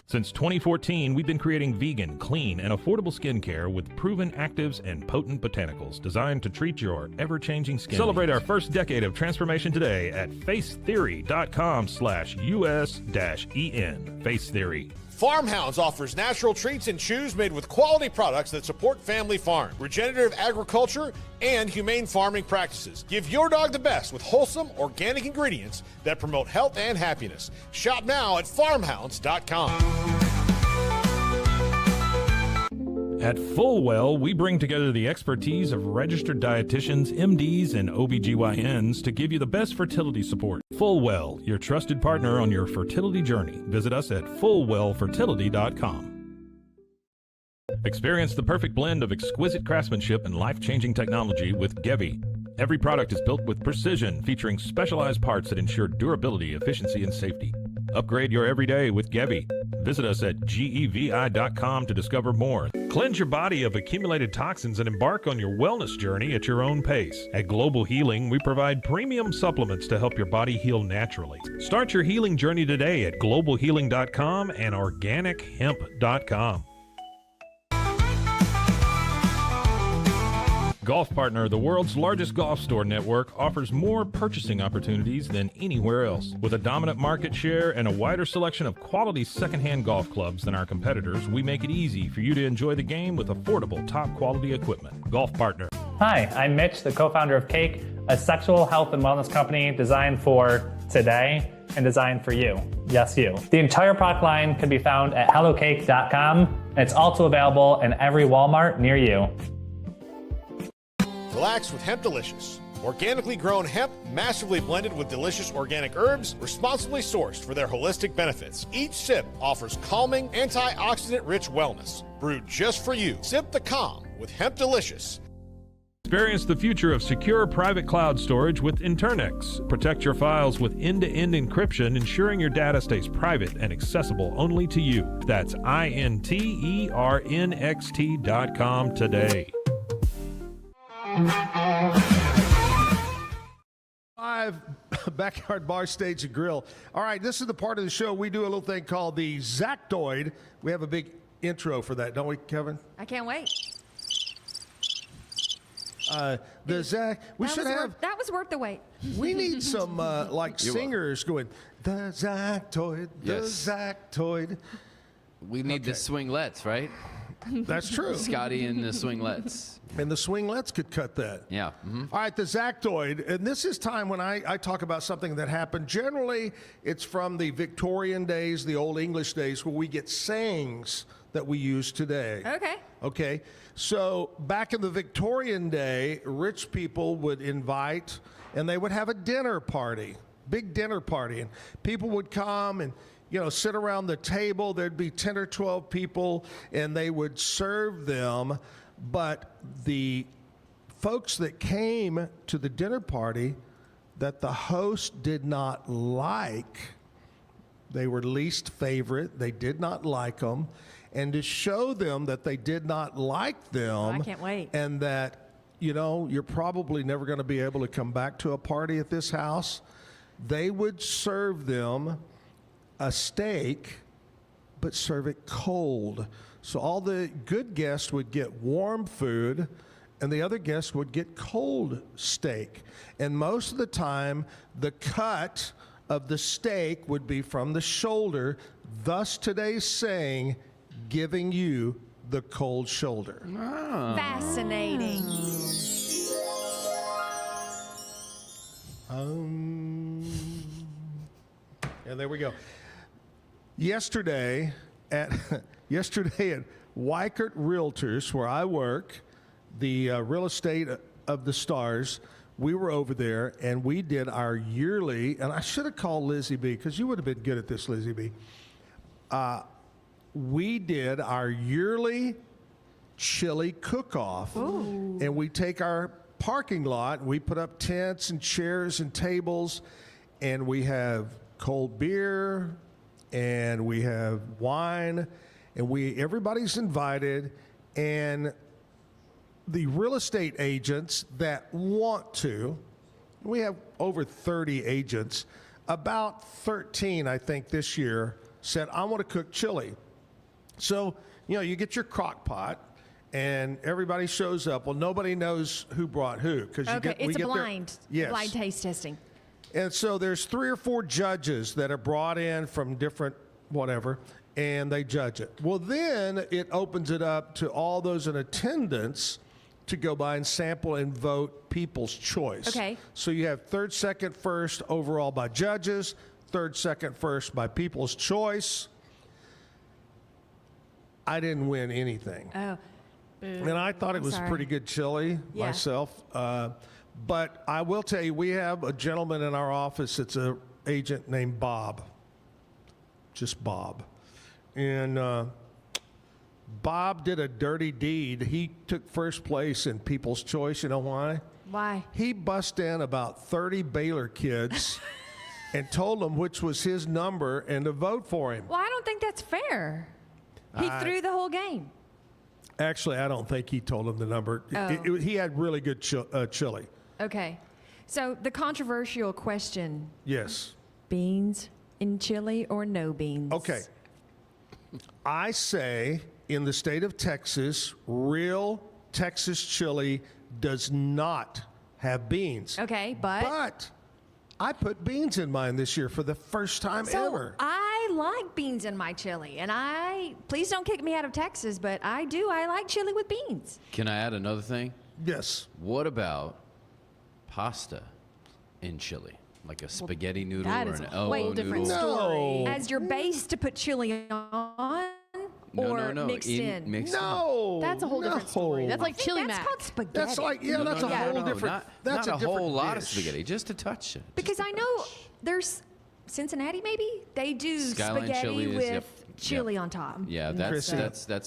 Since 2014, we've been creating vegan, clean, and affordable skincare with proven actives and potent botanicals designed to treat your ever-changing skin. Celebrate our first decade of transformation today at facetheory.com/US-EN. Face Theory. Farmhounds offers natural treats and chews made with quality products that support family farm, regenerative agriculture, and humane farming practices. Give your dog the best with wholesome, organic ingredients that promote health and happiness. Shop now at farmhounds.com. At Fullwell, we bring together the expertise of registered dietitians, MDs, and OBGYNs to give you the best fertility support. Fullwell, your trusted partner on your fertility journey. Visit us at fullwellfertility.com. Experience the perfect blend of exquisite craftsmanship and life-changing technology with Gevi. Every product is built with precision, featuring specialized parts that ensure durability, efficiency, and safety. Upgrade your everyday with Gevi. Visit us at gevi.com to discover more. Cleanse your body of accumulated toxins and embark on your wellness journey at your own pace. At Global Healing, we provide premium supplements to help your body heal naturally. Start your healing journey today at globalhealing.com and organichemp.com. Golf Partner, the world's largest golf store network, offers more purchasing opportunities than anywhere else. With a dominant market share and a wider selection of quality secondhand golf clubs than our competitors, we make it easy for you to enjoy the game with affordable, top-quality equipment. Golf Partner. Hi, I'm Mitch, the co-founder of Cake, a sexual health and wellness company designed for today and designed for you. Yes, you. The entire product line can be found at hellocake.com, and it's also available in every Walmart near you. Relax with Hemp Delicious. Organically grown hemp, massively blended with delicious organic herbs, responsibly sourced for their holistic benefits. Each sip offers calming, antioxidant-rich wellness. Brewed just for you. Sip the calm with Hemp Delicious. Experience the future of secure private cloud storage with Internex. Protect your files with end-to-end encryption, ensuring your data stays private and accessible only to you. That's INTERNXT.com today. Live, Backyard Bar, Stage, and Grill. All right, this is the part of the show we do a little thing called the Zactoid. We have a big intro for that, don't we, Kevin? I can't wait. The Zack. We should have. That was worth the wait. We need some singers going. The Zactoid. The Zactoid. We need the Swinglets, right? That's true. Scotty and the Swinglets. And the Swinglets could cut that. Yeah. All right, the Zactoid. And this is time when I talk about something that happened. Generally, it's from the Victorian days, the Old English days, where we get sayings that we use today. Okay. Okay. So back in the Victorian day, rich people would invite, and they would have a dinner party, big dinner party. And people would come and sit around the table. There'd be 10 or 12 people, and they would serve them. But the folks that came to the dinner party that the host did not like, they were least favorite. They did not like them. And to show them that they did not like them, I can't wait. And that, you're probably never going to be able to come back to a party at this house, they would serve them a steak, but serve it cold. So all the good guests would get warm food, and the other guests would get cold steak. And most of the time, the cut of the steak would be from the shoulder, thus today's saying, giving you the cold shoulder. Oh. Fascinating. And there we go. Yesterday at Weichert Realtors, where I work, the real estate of the stars, we were over there and we did our yearly, and I should have called Lizzie B, because you would have been good at this, Lizzie B. We did our yearly chili cook-off. Ooh. And we take our parking lot and we put up tents and chairs and tables, and we have cold beer and we have wine, and everybody's invited, and the real estate agents that want to, we have over 30 agents, about 13 I think this year said, I want to cook chili. So, you get your crock pot and everybody shows up. Well, nobody knows who brought who. It's a blind taste testing. And so there's 3 or 4 judges that are brought in from different whatever, and they judge it. Well, then it opens it up to all those in attendance to go by and sample and vote people's choice. Okay. So you have third, second, first overall by judges, third, second, first by people's choice. I didn't win anything. Oh. And I thought it was pretty good chili myself. But I will tell you, we have a gentleman in our office that's an agent named Bob. Just Bob. And Bob did a dirty deed. He took first place in People's Choice. You know why? Why? He bust in about 30 Baylor kids and told them which was his number and to vote for him. Well, I don't think that's fair. He threw the whole game. Actually, I don't think he told them the number. Oh. He had really good chili. Okay. So the controversial question. Yes. Beans in chili or no beans? Okay. I say in the state of Texas, real Texas chili does not have beans. Okay, but? But I put beans in mine this year for the first time ever. I like beans in my chili, and please don't kick me out of Texas, but I like chili with beans. Can I add another thing? Yes. What about pasta in chili? Like a spaghetti noodle that or is an a whole noodle? different story. As your base to put chili on? Or mixed in? Mixed no. That's a whole different story. That's like chili mac. That's called spaghetti. That's like, that's a whole different, that's not a a whole different lot of dish. spaghetti, just a touch. Because I know there's Cincinnati, maybe they do Skyline spaghetti chili is, with chili on top. Yeah, that's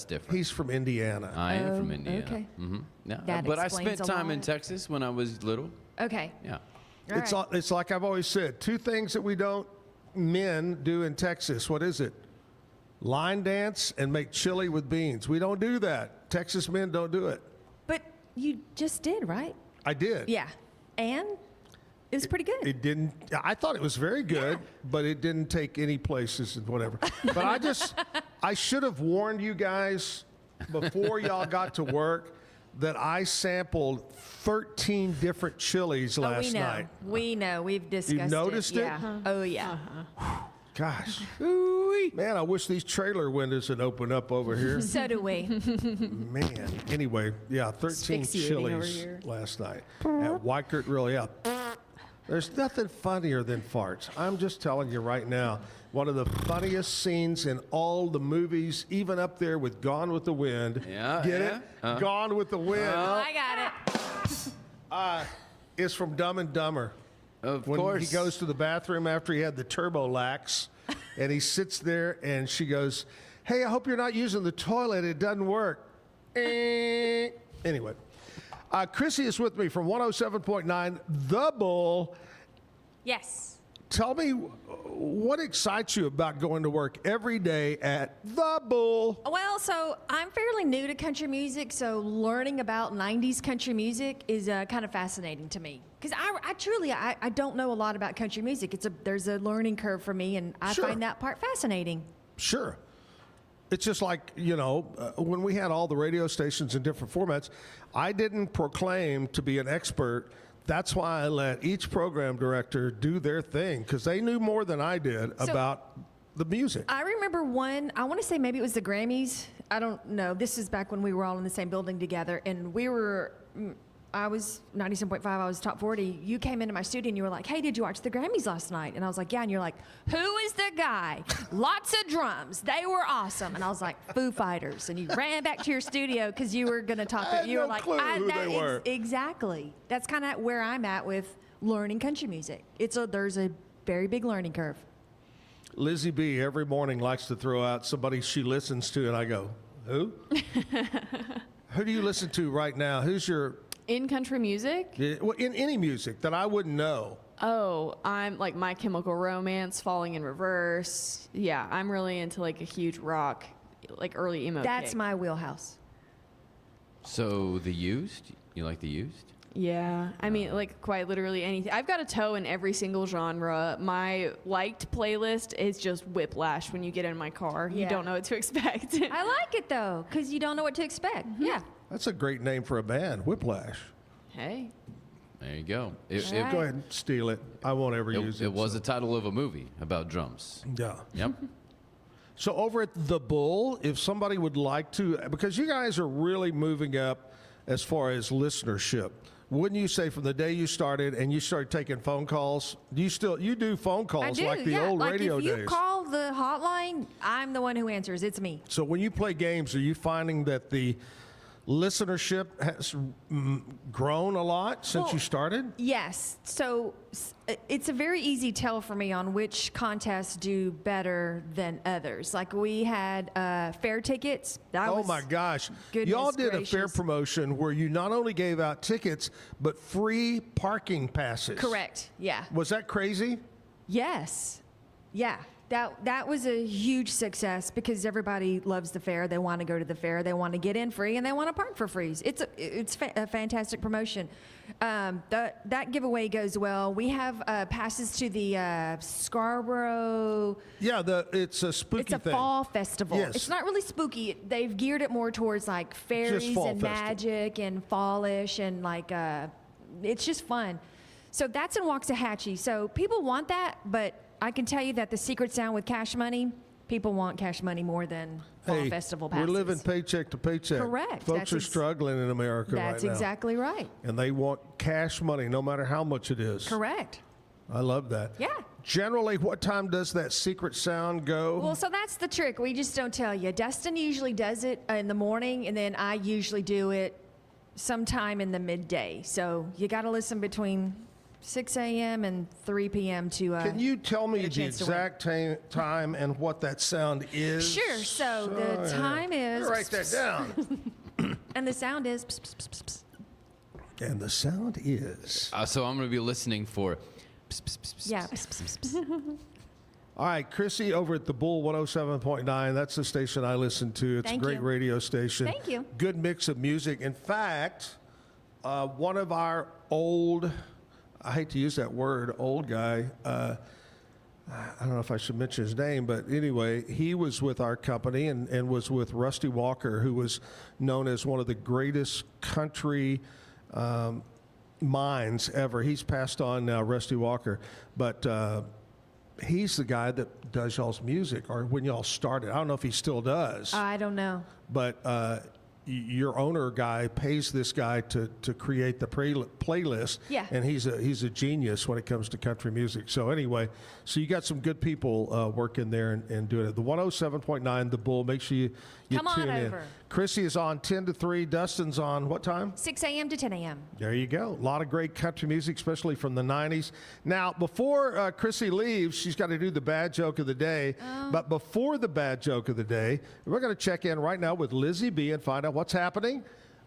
different. He's from Indiana. I am from Indiana. Okay. Mm-hmm. Yeah, That but I explains spent a time in lot. Texas when I was little. Okay. Yeah. It's like I've always said, 2 things that we don't men do in Texas. What is it? Line dance and make chili with beans. We don't do that. Texas men don't do it. But you just did, right? I did. Yeah. And? It was pretty good. It didn't. I thought it was very good, but it didn't take any places and whatever. But I should have warned you guys before y'all got to work that I sampled 13 different chilies last night. We know. We've discussed it. You noticed it? Yeah. Oh, yeah. Gosh. Man, I wish these trailer windows had opened up over here. So do we. Man. Anyway, yeah, 13 chilies last night at Waco. Really, yeah. There's nothing funnier than farts. I'm just telling you right now. One of the funniest scenes in all the movies, even up there with Gone with the Wind. Yeah. Get it? Gone with the Wind. I got it. Is from Dumb and Dumber. Of when course. he goes to the bathroom after he had the turbo lax, and he sits there, and she goes, "Hey, I hope you're not using the toilet. It doesn't work." Anyway, Crissy is with me from 107.9 The Bull. Yes. Tell me, what excites you about going to work every day at The Bull? Well, so I'm fairly new to country music, so learning about 90s country music is kind of fascinating to me. Because I truly don't know a lot about country music. There's a learning curve for me, and I find that part fascinating. Sure. It's just like, when we had all the radio stations in different formats, I didn't proclaim to be an expert. That's why I let each program director do their thing, because they knew more than I did about the music. I remember I want to say maybe it was the Grammys. I don't know. This is back when we were all in the same building together, and I was 97.5, I was top 40. You came into my studio and you were like, "Hey, did you watch the Grammys last night?" And I was like, "Yeah." And you're like, "Who is the guy? Lots of drums. They were awesome." And I was like, "Foo Fighters." And you ran back to your studio because you were going to talk. You were like, clue who they were. Exactly. That's kind of where I'm at with learning country music. There's a very big learning curve. Lizzie B every morning likes to throw out somebody she listens to, and I go, "Who?" Who do you listen to right now? Who's your... In country music? Well, in any music that I wouldn't know. Oh, I'm like My Chemical Romance, Falling in Reverse. Yeah, I'm really into like a huge rock, like early emo. That's kick. my wheelhouse. So The Used? You like The Used? Yeah, I mean, like quite literally anything. I've got a toe in every single genre. My liked playlist is just whiplash when you get in my car. You don't know what to expect. I like it though, because you don't know what to expect. Mm-hmm. Yeah. That's a great name for a band, Whiplash. Hey. There you go. Go ahead and steal it. I won't ever use it. It was the title of a movie about drums. Yeah. Yep. So over at The Bull, if somebody would like to, because you guys are really moving up as far as listenership, wouldn't you say from the day you started and you started taking phone calls, you do phone calls like the old radio days? If you call the hotline, I'm the one who answers. It's me. So when you play games, are you finding that the listenership has grown a lot since you started? Yes. So it's a very easy tell for me on which contests do better than others. Like we had fair tickets. Oh my gosh. Y'all did a fair promotion where you not only gave out tickets, but free parking passes. Correct. Yeah. Was that crazy? Yes. Yeah. That was a huge success because everybody loves the fair. They want to go to the fair. They want to get in free, and they want to park for free. It's a fantastic promotion. That giveaway goes well. We have passes to the Scarborough. Yeah, it's a spooky thing. It's a fall festival. Yes. It's not really spooky. They've geared it more towards like fairies and magic and fallish and like it's just fun. So that's in Waxahachie. So people want that, but I can tell you that the secret sound with cash money, people want cash money more than fall festival passes. We're living paycheck to paycheck. Correct. Folks are struggling in America right now. That's exactly right. And they want cash money no matter how much it is. Correct. I love that. Yeah. Generally, what time does that secret sound go? Well, so that's the trick. We just don't tell you. Dustin usually does it in the morning, and then I usually do it sometime in the midday. So you got to listen between 6 a.m. and 3 p.m. to Can you tell me the exact time and what that sound is? Sure. So the time is... Write that down. And the sound is... Pss, pss, pss, pss. And the sound is... So I'm going to be listening for... Pss, pss, pss, pss, yeah. pss, pss, pss, pss. All right, Crissy over at the Bull 107.9. That's the station I listen to. It's Thank a great you. radio station. Thank you. Good mix of music. In fact, one of our old... I hate to use that word, old guy. I don't know if I should mention his name, but anyway, he was with our company and was with Rusty Walker, who was known as one of the greatest country minds ever. He's passed on now, Rusty Walker, but he's the guy that does y'all's music, or when y'all started. I don't know if he still does. I don't know. But your owner guy pays this guy to create the playlist. Yeah. And he's a genius when it comes to country music. So anyway, so you got some good people working there and doing it. The 107.9, The Bull. Make sure you Come on tune in. over. Crissy is on 10 to 3. Dustin's on what time? 6 a.m. to 10 a.m. There you go. A lot of great country music, especially from the 90s. Now, before Crissy leaves, she's got to do the bad joke of the day. But before the bad joke of the day, we're going to check in right now with Lizzie B and find out what's happening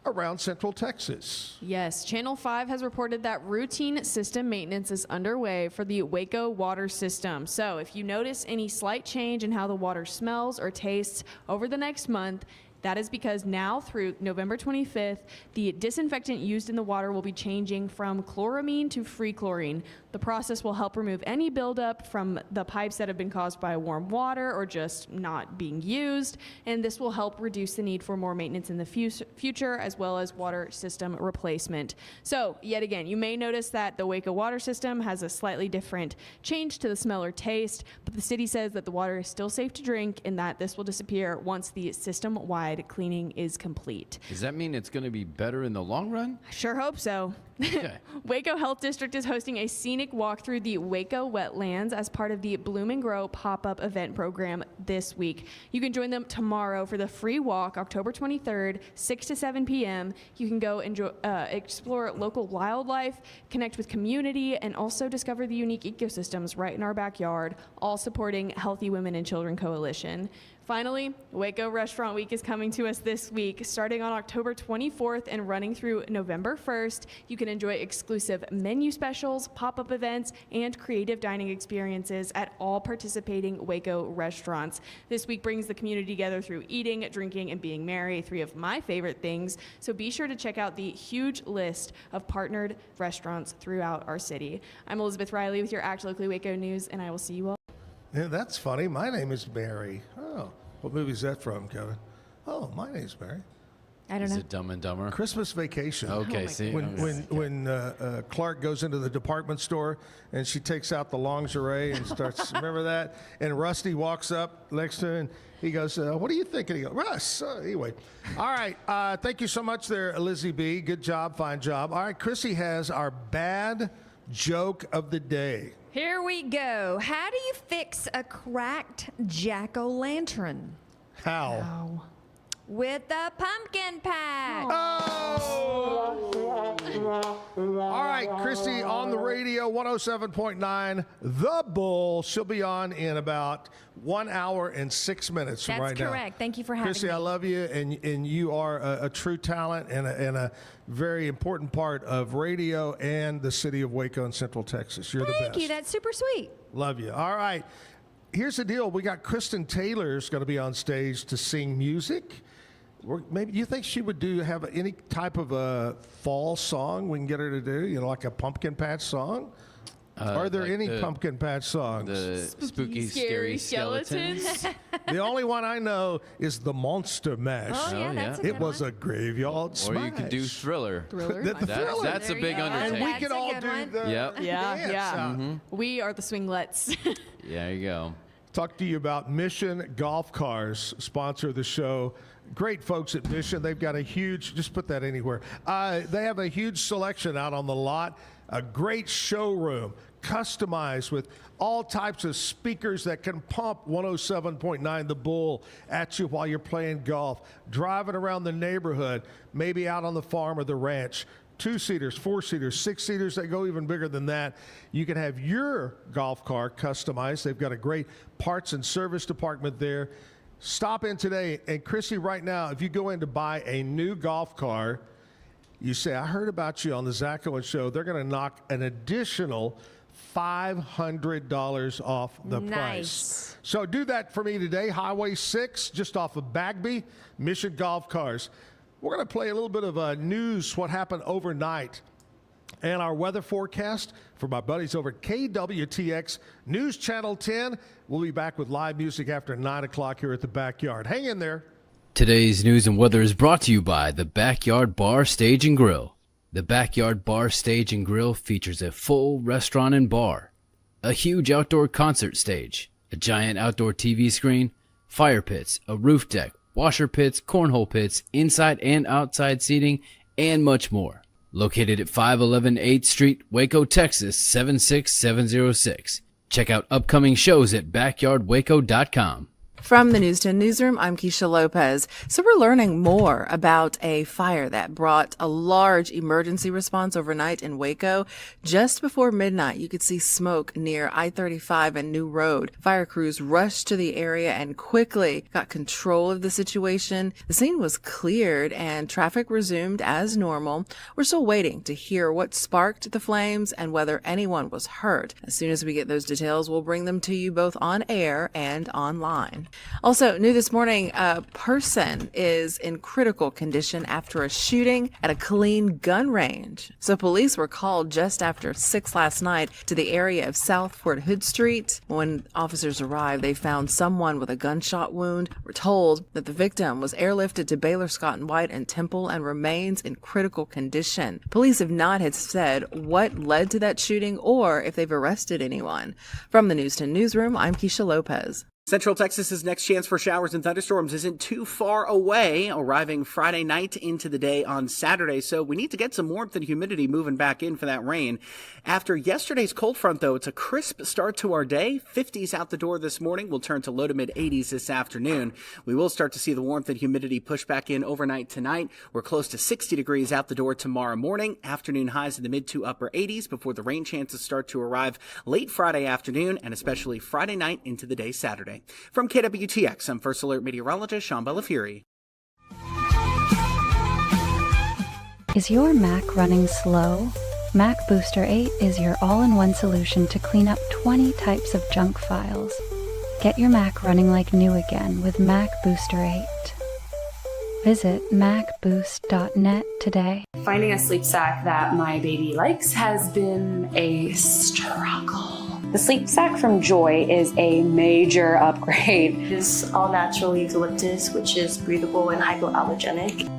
around Central Texas. Yes, Channel 5 has reported that routine system maintenance is underway for the Waco water system. So if you notice any slight change in how the water smells or tastes over the next month, that is because now through November 25th, the disinfectant used in the water will be changing from chloramine to free chlorine. The process will help remove any buildup from the pipes that have been caused by warm water or just not being used, and this will help reduce the need for more maintenance in the future, as well as water system replacement. So, yet again, you may notice that the Waco water system has a slightly different change to the smell or taste, but the city says that the water is still safe to drink and that this will disappear once the system-wide cleaning is complete. Does that mean it's going to be better in the long run? I sure hope so. Okay. Waco Health District is hosting a scenic walk through the Waco wetlands as part of the Bloom and Grow pop-up event program this week. You can join them tomorrow for the free walk, October 23rd, 6 to 7 p.m. You can go enjoy, explore local wildlife, connect with community, and also discover the unique ecosystems right in our backyard, all supporting Healthy Women and Children Coalition. Finally, Waco Restaurant Week is coming to us this week, starting on October 24th and running through November 1st. You can enjoy exclusive menu specials, pop-up events, and creative dining experiences at all participating Waco restaurants. This week brings the community together through eating, drinking, and being merry, three of my favorite things. So be sure to check out the huge list of partnered restaurants throughout our city. I'm Elizabeth Riley with your Act Locally Waco News, and I will see you all. Yeah, that's funny. My name is Mary. Oh, what movie is that from, Kevin? Oh, my name's Mary. I don't know. Is it Dumb and Dumber? Christmas Vacation. Okay, see. When Clark goes into the department store and she takes out the lingerie and starts, remember that? And Rusty walks up next to her and he goes, what are you thinking? He goes, Russ. Anyway. All right. Thank you so much there, Lizzie B. Good job. Fine job. All right. Crissy has our bad joke of the day. Here we go. How do you fix a cracked jack-o'-lantern? How? With a pumpkin patch. Oh! All right, Crissy on the radio, 107.9, The Bull. She'll be on in about 1 hour and 6 minutes from right now. That's correct. Thank you for having me. Crissy, I love you, and you are a true talent and a very important part of radio and the city of Waco and Central Texas. You're the best. Thank you. That's super sweet. Love you. All right. Here's the deal. We got Kristen Taylor's going to be on stage to sing music. Maybe you think she would have any type of a fall song we can get her to do? You know, like a pumpkin patch song? Are there like any pumpkin patch songs? The spooky, scary skeletons. The only one I know is the Monster Mash. Oh, yeah, that's a It good was one. a graveyard smash. Or you could do Thriller. Thriller? Thriller. That's a big undertaking. And we That's could a all good do one. the Yep. Yeah. dance. We are the swinglets. There you go. Talk to you about Mission Golf Cars, sponsor of the show. Great folks at Mission. They've got a huge, just put that anywhere. They have a huge selection out on the lot, a great showroom, customized with all types of speakers that can pump 107.9 The Bull at you while you're playing golf, driving around the neighborhood, maybe out on the farm or the ranch. 2-seaters, 4-seaters, 6-seaters that go even bigger than that. You can have your golf car customized. They've got a great parts and service department there. Stop in today. And Crissy, right now, if you go in to buy a new golf car, you say, I heard about you on the Zack Owen Show. They're going to knock an additional $500 off the price. So do that for me today. Highway 6, just off of Bagby, Mission Golf Cars. We're going to play a little bit of news, what happened overnight And our weather forecast for my buddies over at KWTX News Channel 10. We'll be back with live music after 9 o'clock here at the Backyard. Hang in there. Today's news and weather is brought to you by the Backyard Bar, Stage and Grill. The Backyard Bar, Stage and Grill features a full restaurant and bar, a huge outdoor concert stage, a giant outdoor TV screen, fire pits, a roof deck, washer pits, cornhole pits, inside and outside seating, and much more. Located at 511 8th Street, Waco, Texas, 76706. Check out upcoming shows at backyardwaco.com. From the News 10 Newsroom, I'm Keisha Lopez. So we're learning more about a fire that brought a large emergency response overnight in Waco. Just before midnight, you could see smoke near I-35 and New Road. Fire crews rushed to the area and quickly got control of the situation. The scene was cleared and traffic resumed as normal. We're still waiting to hear what sparked the flames and whether anyone was hurt. As soon as we get those details, we'll bring them to you both on air and online. Also, new this morning, a person is in critical condition after a shooting at a Killeen gun range. So police were called just after 6 last night to the area of South Fort Hood Street. When officers arrived, they found someone with a gunshot wound. We're told that the victim was airlifted to Baylor, Scott and White and Temple and remains in critical condition. Police have not had said what led to that shooting or if they've arrested anyone. From the News 10 Newsroom, I'm Keisha Lopez. Central Texas's next chance for showers and thunderstorms isn't too far away, arriving Friday night into the day on Saturday. So we need to get some warmth and humidity moving back in for that rain. After yesterday's cold front, though, it's a crisp start to our day. 50s out the door this morning. We'll turn to low to mid 80s this afternoon. We will start to see the warmth and humidity push back in overnight tonight. We're close to 60 degrees out the door tomorrow morning. Afternoon highs in the mid to upper 80s before the rain chances start to arrive late Friday afternoon and especially Friday night into the day Saturday. From KWTX, I'm First Alert meteorologist Sean Bellafury. Is your Mac running slow? Mac Booster 8 is your all-in-one solution to clean up 20 types of junk files. Get your Mac running like new again with Mac Booster 8. Visit macboost.net today. Finding a sleep sack that my baby likes has been a struggle. The sleep sack from Joy is a major upgrade. It is all natural eucalyptus, which is breathable and hypoallergenic.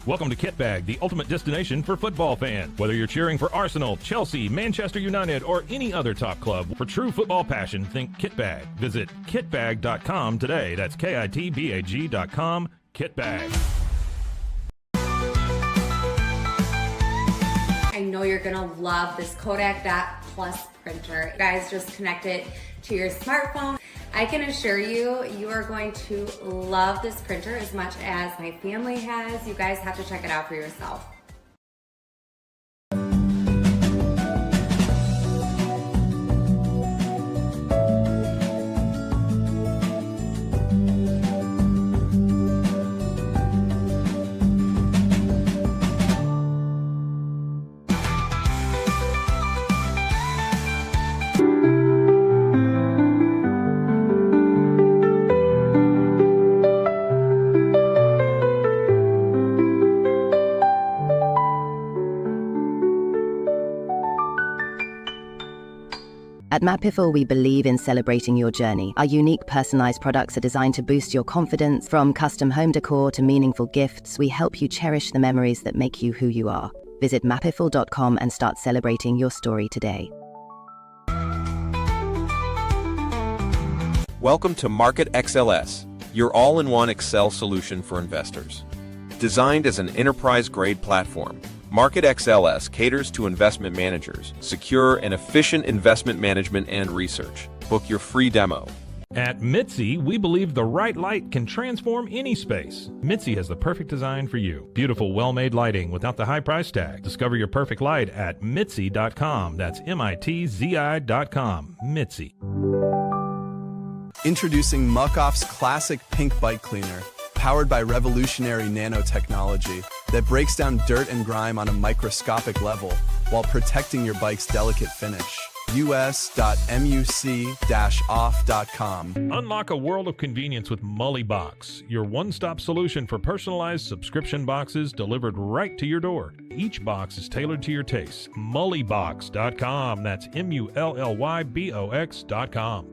Welcome to Kit Bag, the ultimate destination for football fans. Whether you're cheering for Arsenal, Chelsea, Manchester United, or any other top club, for true football passion, think Kit Bag. Visit kitbag.com today. That's KITBAG.com. Kit Bag. I know you're gonna love this Kodak Dot Plus printer. You guys just connect it to your smartphone. I can assure you, you are going to love this printer as much as my family has. You guys have to check it out for yourself. At Mapiful, we believe in celebrating your journey. Our unique personalized products are designed to boost your confidence. From custom home decor to meaningful gifts, we help you cherish the memories that make you who you are. Visit mapiful.com and start celebrating your story today. Welcome to Market XLS, your all-in-one Excel solution for investors. Designed as an enterprise-grade platform, Market XLS caters to investment managers, secure and efficient investment management and research. Book your free demo. At Mitzi, we believe the right light can transform any space. Mitzi has the perfect design for you. Beautiful, well-made lighting without the high price tag. Discover your perfect light at Mitzi.com. That's MITZI.com. Mitzi. Introducing Muck-Off's classic pink bike cleaner, powered by revolutionary nanotechnology that breaks down dirt and grime on a microscopic level while protecting your bike's delicate finish. us.muc-off.com. Unlock a world of convenience with Mully Box, your one-stop solution for personalized subscription boxes delivered right to your door. Each box is tailored to your tastes. Mullybox.com. That's MULLYBOX.com.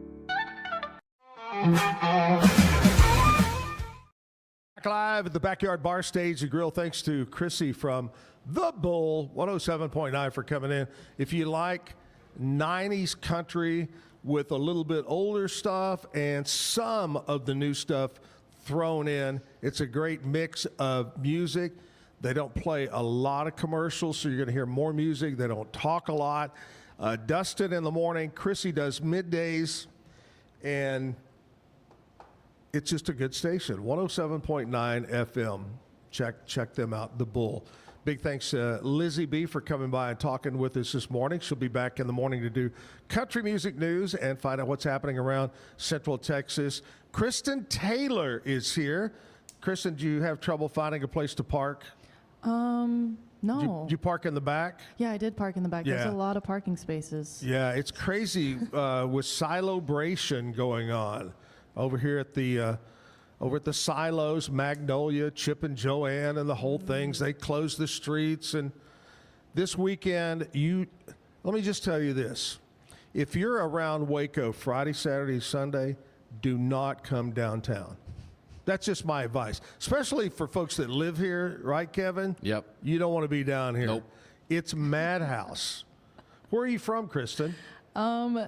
Back live at the Backyard Bar Stage and Grill. Thanks to Crissy from The Bull, 107.9 for coming in. If you like 90s country with a little bit older stuff and some of the new stuff thrown in, it's a great mix of music. They don't play a lot of commercials, so you're going to hear more music. They don't talk a lot. Dustin in the morning. Crissy does middays, and it's just a good station. 107.9 FM. Check them out, The Bull. Big thanks to Lizzie B for coming by and talking with us this morning. She'll be back in the morning to do country music news and find out what's happening around Central Texas. Kristen Taylor is here. Kristen, do you have trouble finding a place to park? No. Did you park in the back? Yeah, I did park in the back. Yeah. There's a lot of parking spaces. Yeah, it's crazy with Silobration going on over here at the silos, Magnolia, Chip and Joanne, and the whole things. They closed the streets, and this weekend, let me just tell you this: if you're around Waco Friday, Saturday, Sunday, do not come downtown. That's just my advice, especially for folks that live here, right, Kevin? Yep. You don't want to be down here. Nope. It's madhouse. Where are you from, Kristen?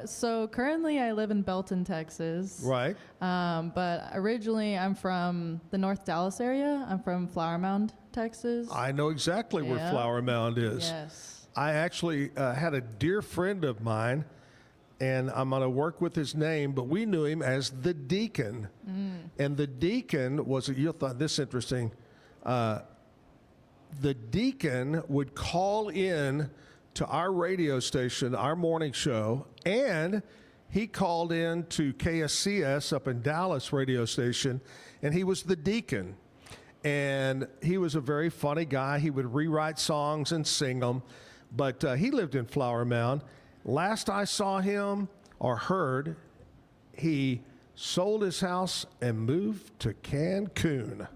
So currently I live in Belton, Texas. Right. But originally I'm from the North Dallas area. I'm from Flower Mound, Texas. I know exactly where Flower Mound is. Yes. I actually had a dear friend of mine, and I'm going to work with his name, but we knew him as the Deacon. And the Deacon was, you'll find this interesting, the Deacon would call in to our radio station, our morning show, and he called in to KSCS up in Dallas radio station, and he was the Deacon. And he was a very funny guy. He would rewrite songs and sing them, but he lived in Flower Mound. Last I saw him or heard, he sold his house and moved to Cancun.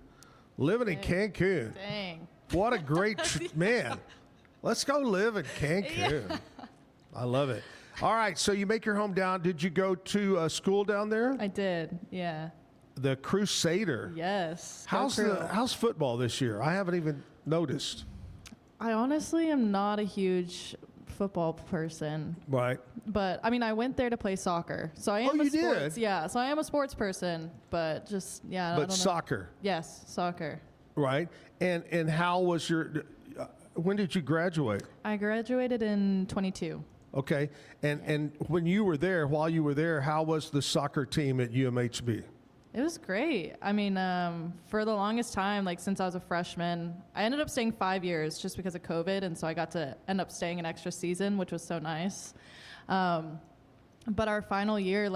Living in Cancun. Dang. What a great man. Let's go live in Cancun. Yeah. I love it. All right, so you make your home down. Did you go to school down there? I did, yeah. The Crusader. Yes. How's football this year? I haven't even noticed. I honestly am not a huge football person. Right. But I mean, I went there to play soccer. So I am you did? Yeah, so I am a sports person, but just I don't know. Soccer. Yes, soccer. Right. And how was your when did you graduate? I graduated in 22. Okay. And when you were there, while you were there, how was the soccer team at UMHB? It was great. I mean, for the longest time, like since I was a freshman, I ended up staying 5 years just because of COVID, and so I got to end up staying an extra season, which was so nice. But our final year,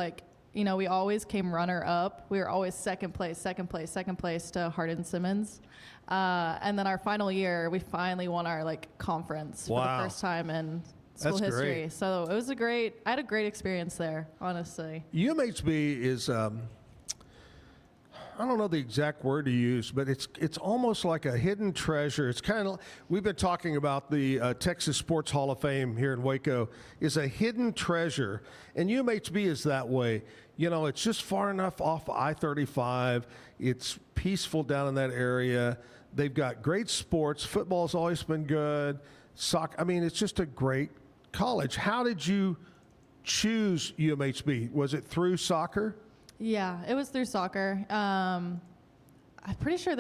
we always came runner-up. We were always second place to Hardin-Simmons. And then our final year, we finally won our conference for the first time in school history. Great. So it was I had a great experience there, honestly. UMHB is, I don't know the exact word to use, but it's almost like a hidden treasure. It's kind of, we've been talking about the Texas Sports Hall of Fame here in Waco is a hidden treasure, and UMHB is that way. You know, it's just far enough off I-35. It's peaceful down in that area. They've got great sports. Football's always been good. Soccer, I mean, it's just a great college. How did you choose UMHB? Was it through soccer? Yeah, it was through soccer. I'm pretty sure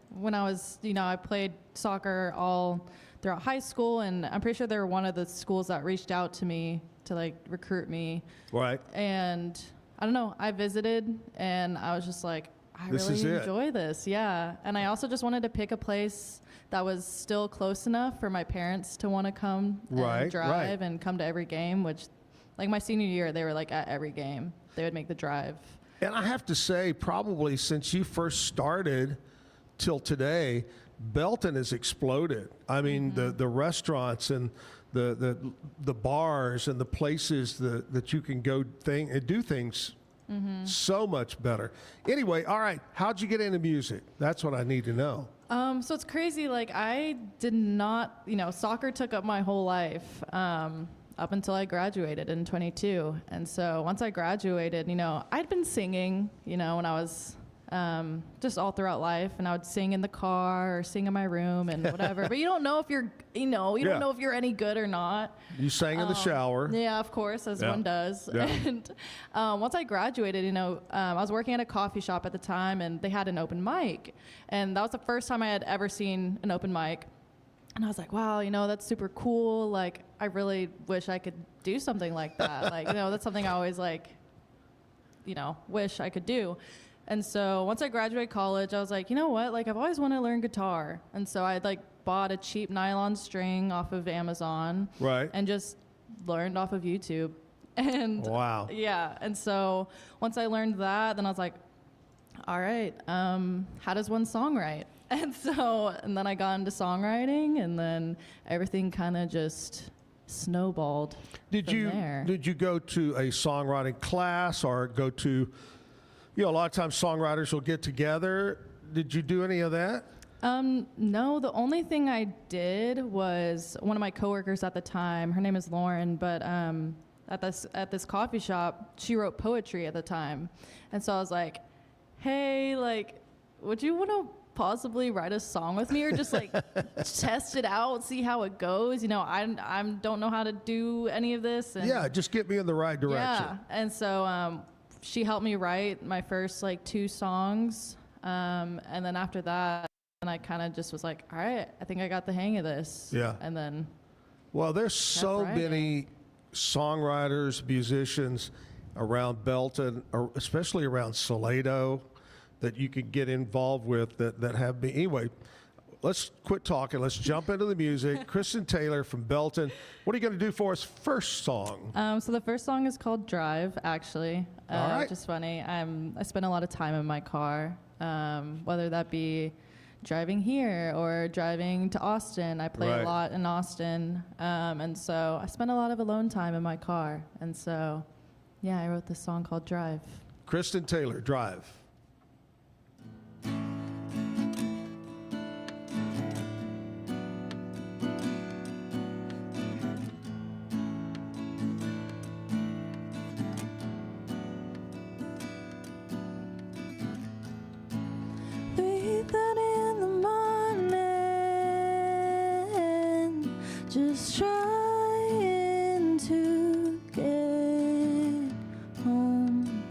when I was, I played soccer all throughout high school, and I'm pretty sure they were one of the schools that reached out to me to recruit me. Right. And I don't know, I visited and I was just like, I really enjoy this. Yeah. And I also just wanted to pick a place that was still close enough for my parents to want to come and drive and come to every game, which my senior year, they were at every game. They would make the drive. And I have to say, probably since you first started till today, Belton has exploded. I mean, the restaurants and the bars and the places that you can go do things so much better. Anyway, all right, how'd you get into music? That's what I need to know. So it's crazy. Like, I did not, soccer took up my whole life up until I graduated in 22. And so once I graduated, I'd been singing, when I was just all throughout life, and I would sing in the car or sing in my room and whatever. But you don't know if you're, don't know if you're any good or not. You sang in the shower. Yeah, of course, as one does. Yeah. And once I graduated, I was working at a coffee shop at the time, and they had an open mic. And that was the first time I had ever seen an open mic. And I was like, wow, that's super cool. Like, I really wish I could do something like that. Like, that's something I always wish I could do. And so once I graduated college, I was like, you know what? Like, I've always wanted to learn guitar. And so I bought a cheap nylon string off of Amazon. Right. And just learned off of YouTube. And wow. Yeah. And so once I learned that, then I was like, all right, how does one song write? And then I got into songwriting, and then everything kind of just snowballed. Did you go to a songwriting class or go to, a lot of times songwriters will get together. Did you do any of that? No, the only thing I did was one of my coworkers at the time, her name is Lauren, but at this coffee shop, she wrote poetry at the time. And so I was like, hey, would you want to possibly write a song with me, or just test it out, see how it goes? I don't know how to do any of this. And yeah, just get me in the right direction. Yeah, and so she helped me write my first 2 songs, and then after that, and I kind of just was like, all right, I think I got the hang of this. Yeah. And then, well, there's so many songwriters, musicians around Belton, or especially around Salado, that you can get involved with that have been. Anyway, let's quit talking. Let's jump into the music. Kristen Taylor from Belton. What are you going to do for us first song? So the first song is called Drive, actually. All right. Which is funny. I spend a lot of time in my car, whether that be driving here or driving to Austin. I play a lot in Austin. And so I spend a lot of alone time in my car. And so, yeah, I wrote this song called Drive. Kristen Taylor, Drive. Just trying to get home.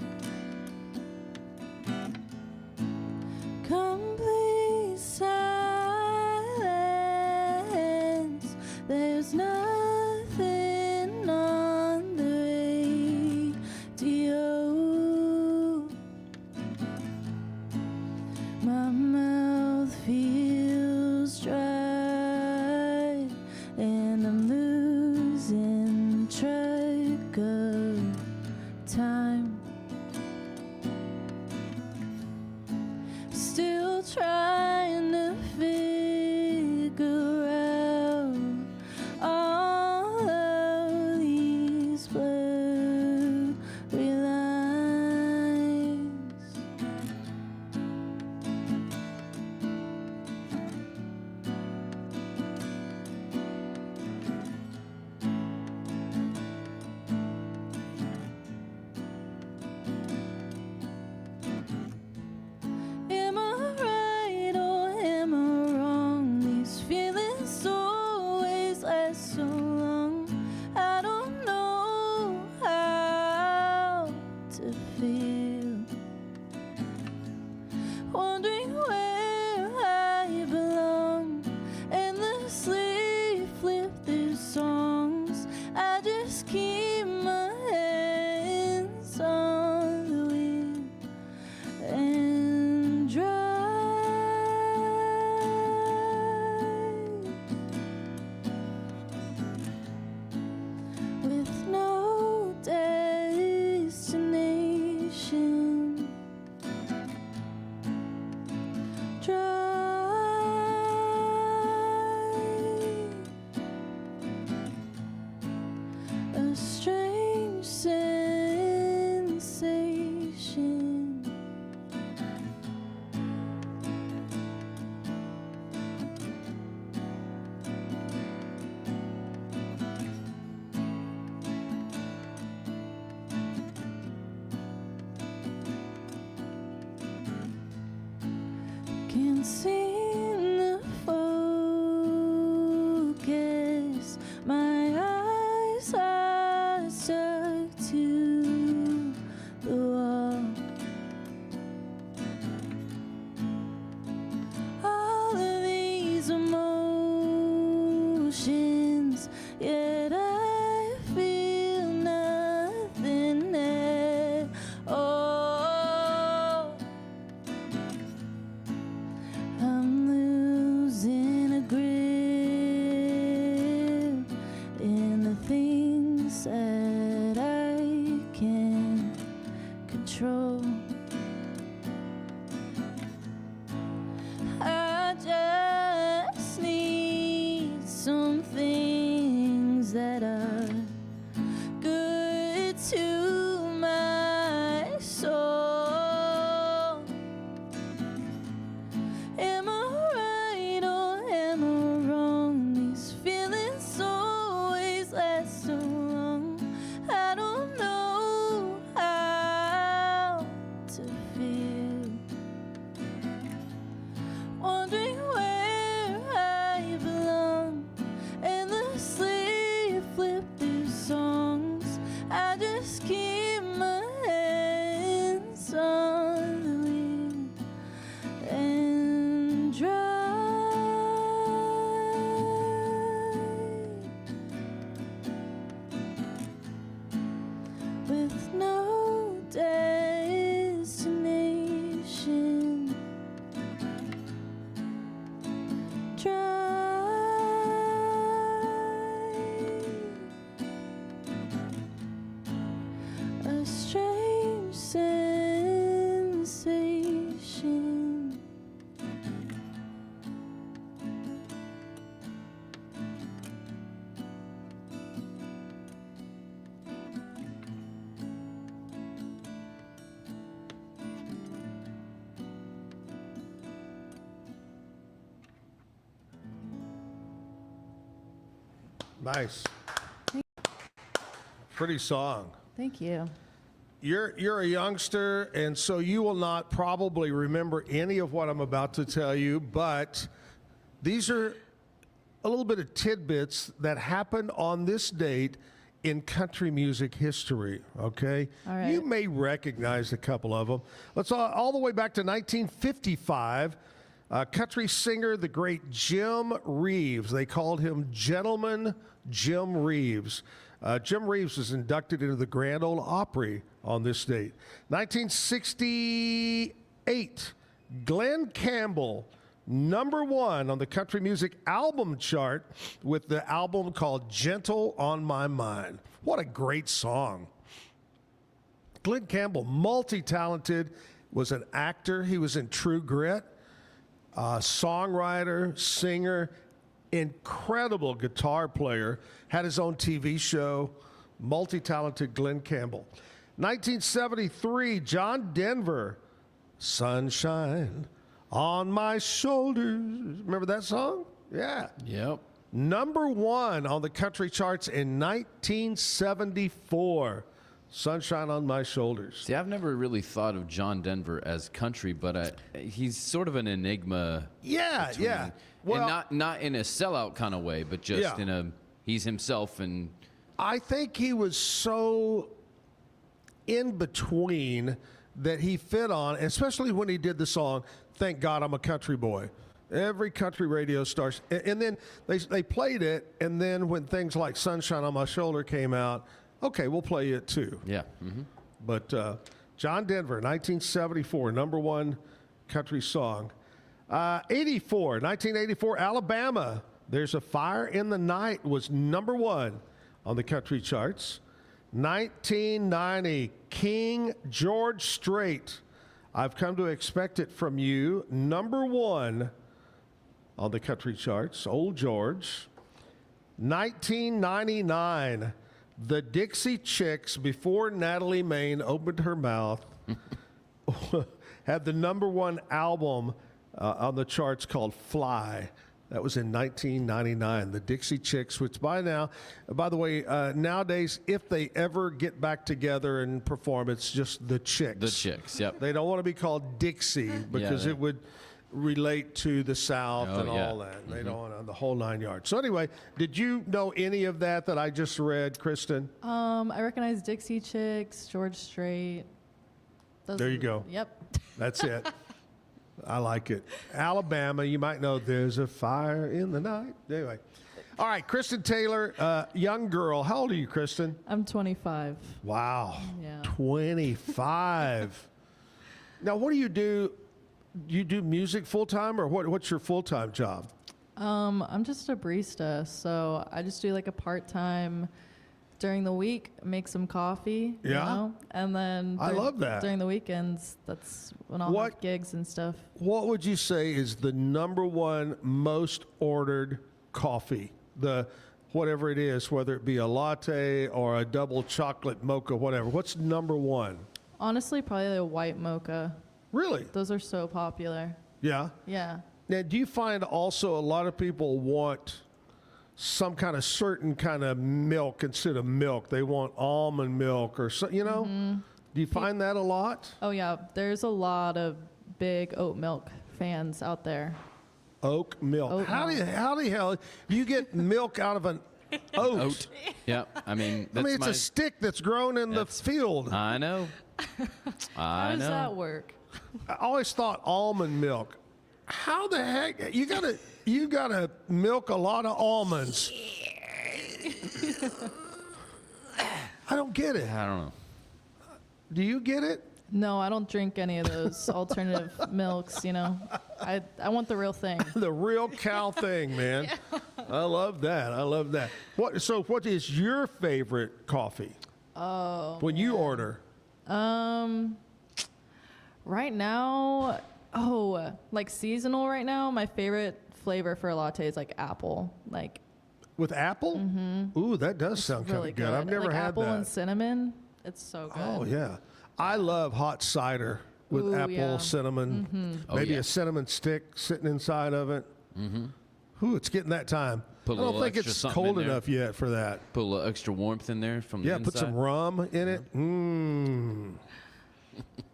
losing the focus. My eyes are stuck to the wall. All of these emotions, yet I feel nothing at all. I'm losing a grip in the things that I can't control. I just need some things that are good to my soul. Am I right or am I wrong? These feelings always last so long. I don't know how to feel. Wondering where I belong. Endlessly flip through songs. I just keep my hands on the wheel and drive with no destination. A strange sensation. Nice. Pretty song. Thank you. You're a youngster, and so you will not probably remember any of what I'm about to tell you, but these are a little bit of tidbits that happened on this date in country music history, okay? All right. You may recognize a couple of them. Let's all the way back to 1955. Country singer, the great Jim Reeves. They called him Gentleman Jim Reeves. Jim Reeves was inducted into the Grand Ole Opry on this date. 1968, Glenn Campbell, #1 on the country music album chart with the album called Gentle on My Mind. What a great song. Glenn Campbell, multi-talented, was an actor. He was in True Grit, songwriter, singer, incredible guitar player, had his own TV show, multi-talented Glenn Campbell. 1973, John Denver, Sunshine on My Shoulders. Remember that song? Yeah. Yep. #1 on the country charts in 1974. Sunshine on My Shoulders. See, I've never really thought of John Denver as country, but he's sort of an enigma. Yeah, yeah. Well, and not in a sellout kind of way, but just in a he's himself. And I think he was so in between that he fit on, especially when he did the song "Thank God I'm a Country Boy." Every country radio starts, and then they played it, and then when things like "Sunshine on My Shoulder" came out, okay, we'll play it too. Yeah. Mm-hmm. But John Denver, 1974, #1 country song. 1984, Alabama, There's a Fire in the Night was #1 on the country charts. 1990, King George Strait, I've Come to Expect It From You, #1 on the country charts, Old George. 1999, the Dixie Chicks, before Natalie Maine opened her mouth, had the #1 album on the charts called Fly. That was in 1999. The Dixie Chicks, which by the way, nowadays, if they ever get back together and perform, it's just the Chicks. The Chicks, yep. They don't want to be called Dixie because it would relate to the South Oh, and yeah. all that. They don't the whole 9 yards. So anyway, did you know any of that I just read, Kristen? I recognize Dixie Chicks, George Strait. There you go. Yep. That's it. I like it. Alabama, you might know There's a Fire in the Night. Anyway. All right, Kristen Taylor, young girl. How old are you, Kristen? I'm 25. Wow. Yeah. 25. Now, what do? You do music full-time, or what's your full-time job? I'm just a barista, so I just do like a part-time during the week, make some coffee, you Yeah? know? And then I love that. during the weekends, that's when I'll have gigs and stuff. What would you say is the number one most ordered coffee? The whatever it is, whether it be a latte or a double chocolate mocha, whatever. What's number one? Honestly, probably a white mocha. Really? Those are so popular. Yeah. Yeah. Now, do you find also a lot of people want some kind of certain kind of milk instead of milk? They want almond milk or so, you know? Do you find that a lot? Oh, yeah. There's a lot of big oat milk fans out there. Oat milk. Oat How milk. the hell do you get milk out of an oat? Yeah, I mean, I mean, it's a stick that's grown in the field. I know. How does that work? I always thought almond milk. How the heck you gotta milk a lot of almonds? I don't get it. I don't know. Do you get it? No, I don't drink any of those alternative milks, you know. I want the real thing. The real cow thing, man. I love that. I love that. What is your favorite coffee? Oh. When you order? Right now, like seasonal right now, my favorite flavor for a latte is like apple. Like with apple? Mm-hmm. Ooh, that does sound kind really of good. I've never like had apple that. and cinnamon. It's so good. Oh yeah. I love hot cider with Ooh, apple, yeah. cinnamon, Mhm. maybe Oh, yeah. a cinnamon stick sitting inside of it. Mm-hmm. Ooh, it's getting that time. Put a I don't little think extra it's something cold in there. enough yet for that. Put a little extra warmth in there from Yeah, the put inside. some rum in it. Mmm.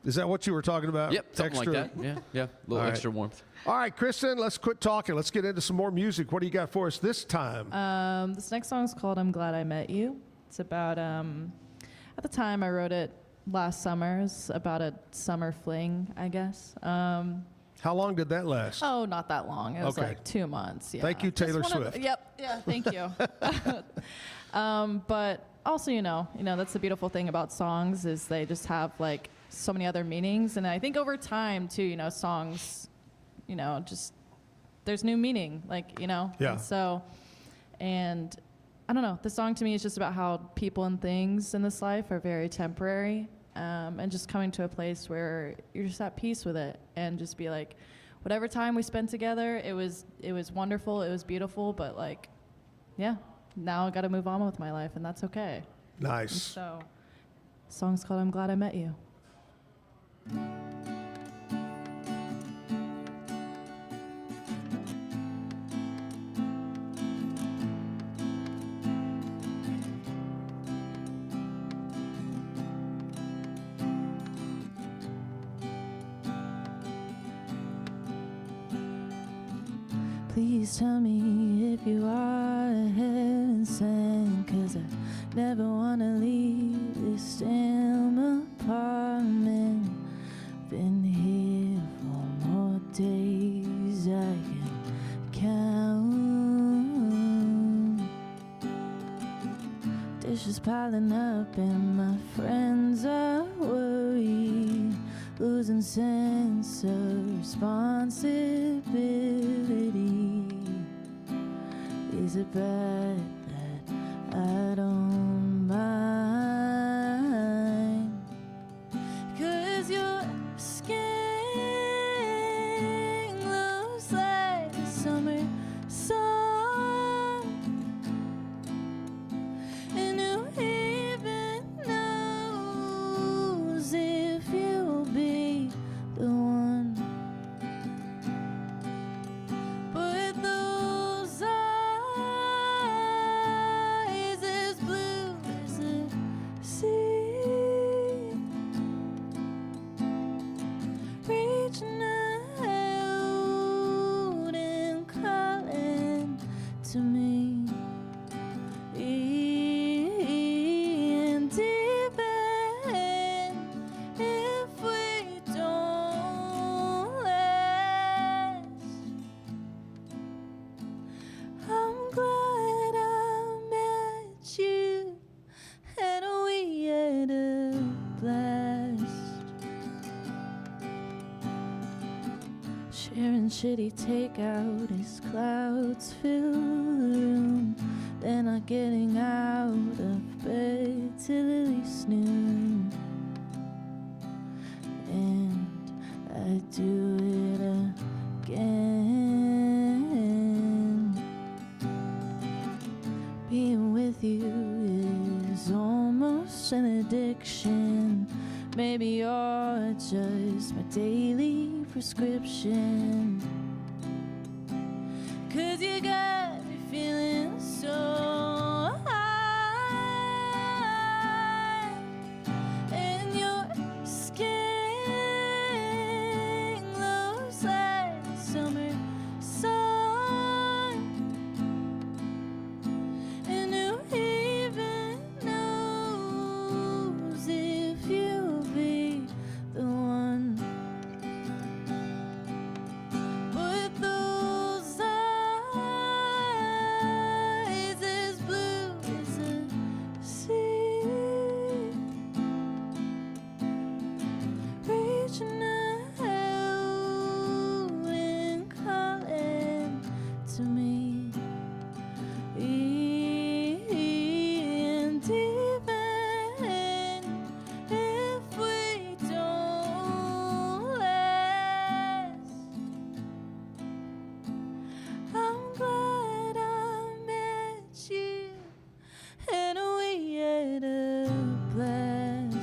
Is that what you were talking about? Yep, something Extra- like that. Yeah, yeah. A little All right. extra warmth. All right, Kristen, let's quit talking. Let's get into some more music. What do you got for us this time? This next song is called "I'm Glad I Met You." It's about at the time I wrote it last summer. It's about a summer fling, I guess. How long did that last? Oh, not that long. It was Okay. like 2 months. Yeah. Thank you, Just Taylor one of Swift. Yep. Yeah. Thank you. But also, you know, that's the beautiful thing about songs is they just have like so many other meanings, and I think over time too, you know, songs, you know, just there's new meaning, like, you know. Yeah. And so, and I don't know. The song to me is just about how people and things in this life are very temporary, and just coming to a place where you're just at peace with it, and just be like, whatever time we spent together, it was wonderful, it was beautiful, but like, yeah, now I got to move on with my life, and that's okay. Nice. And so, the song's called "I'm Glad I Met You." Please tell me if you are a heaven sent, 'cause I never wanna leave this damn apartment. Been here for more days I can count. Dishes piling up and my friends are worried, losing sense of responsibility. Is it bad that I don't mind? 'Cause your skin looks like a summer sun, and who even knows if you'll be the one? But those eyes Sharing shitty takeout as clouds fill the room. They're not getting out of bed till at least noon. And I do it again. Being with you is almost an addiction. Maybe you're just my daily prescription. 'Cause you got me feeling so high. And your skin glows like the summer sun. And who even knows if you'll be the one? But those eyes as blue as the sea, reaching out and calling to me. And even if we don't last, I'm glad I met you and we had a blast.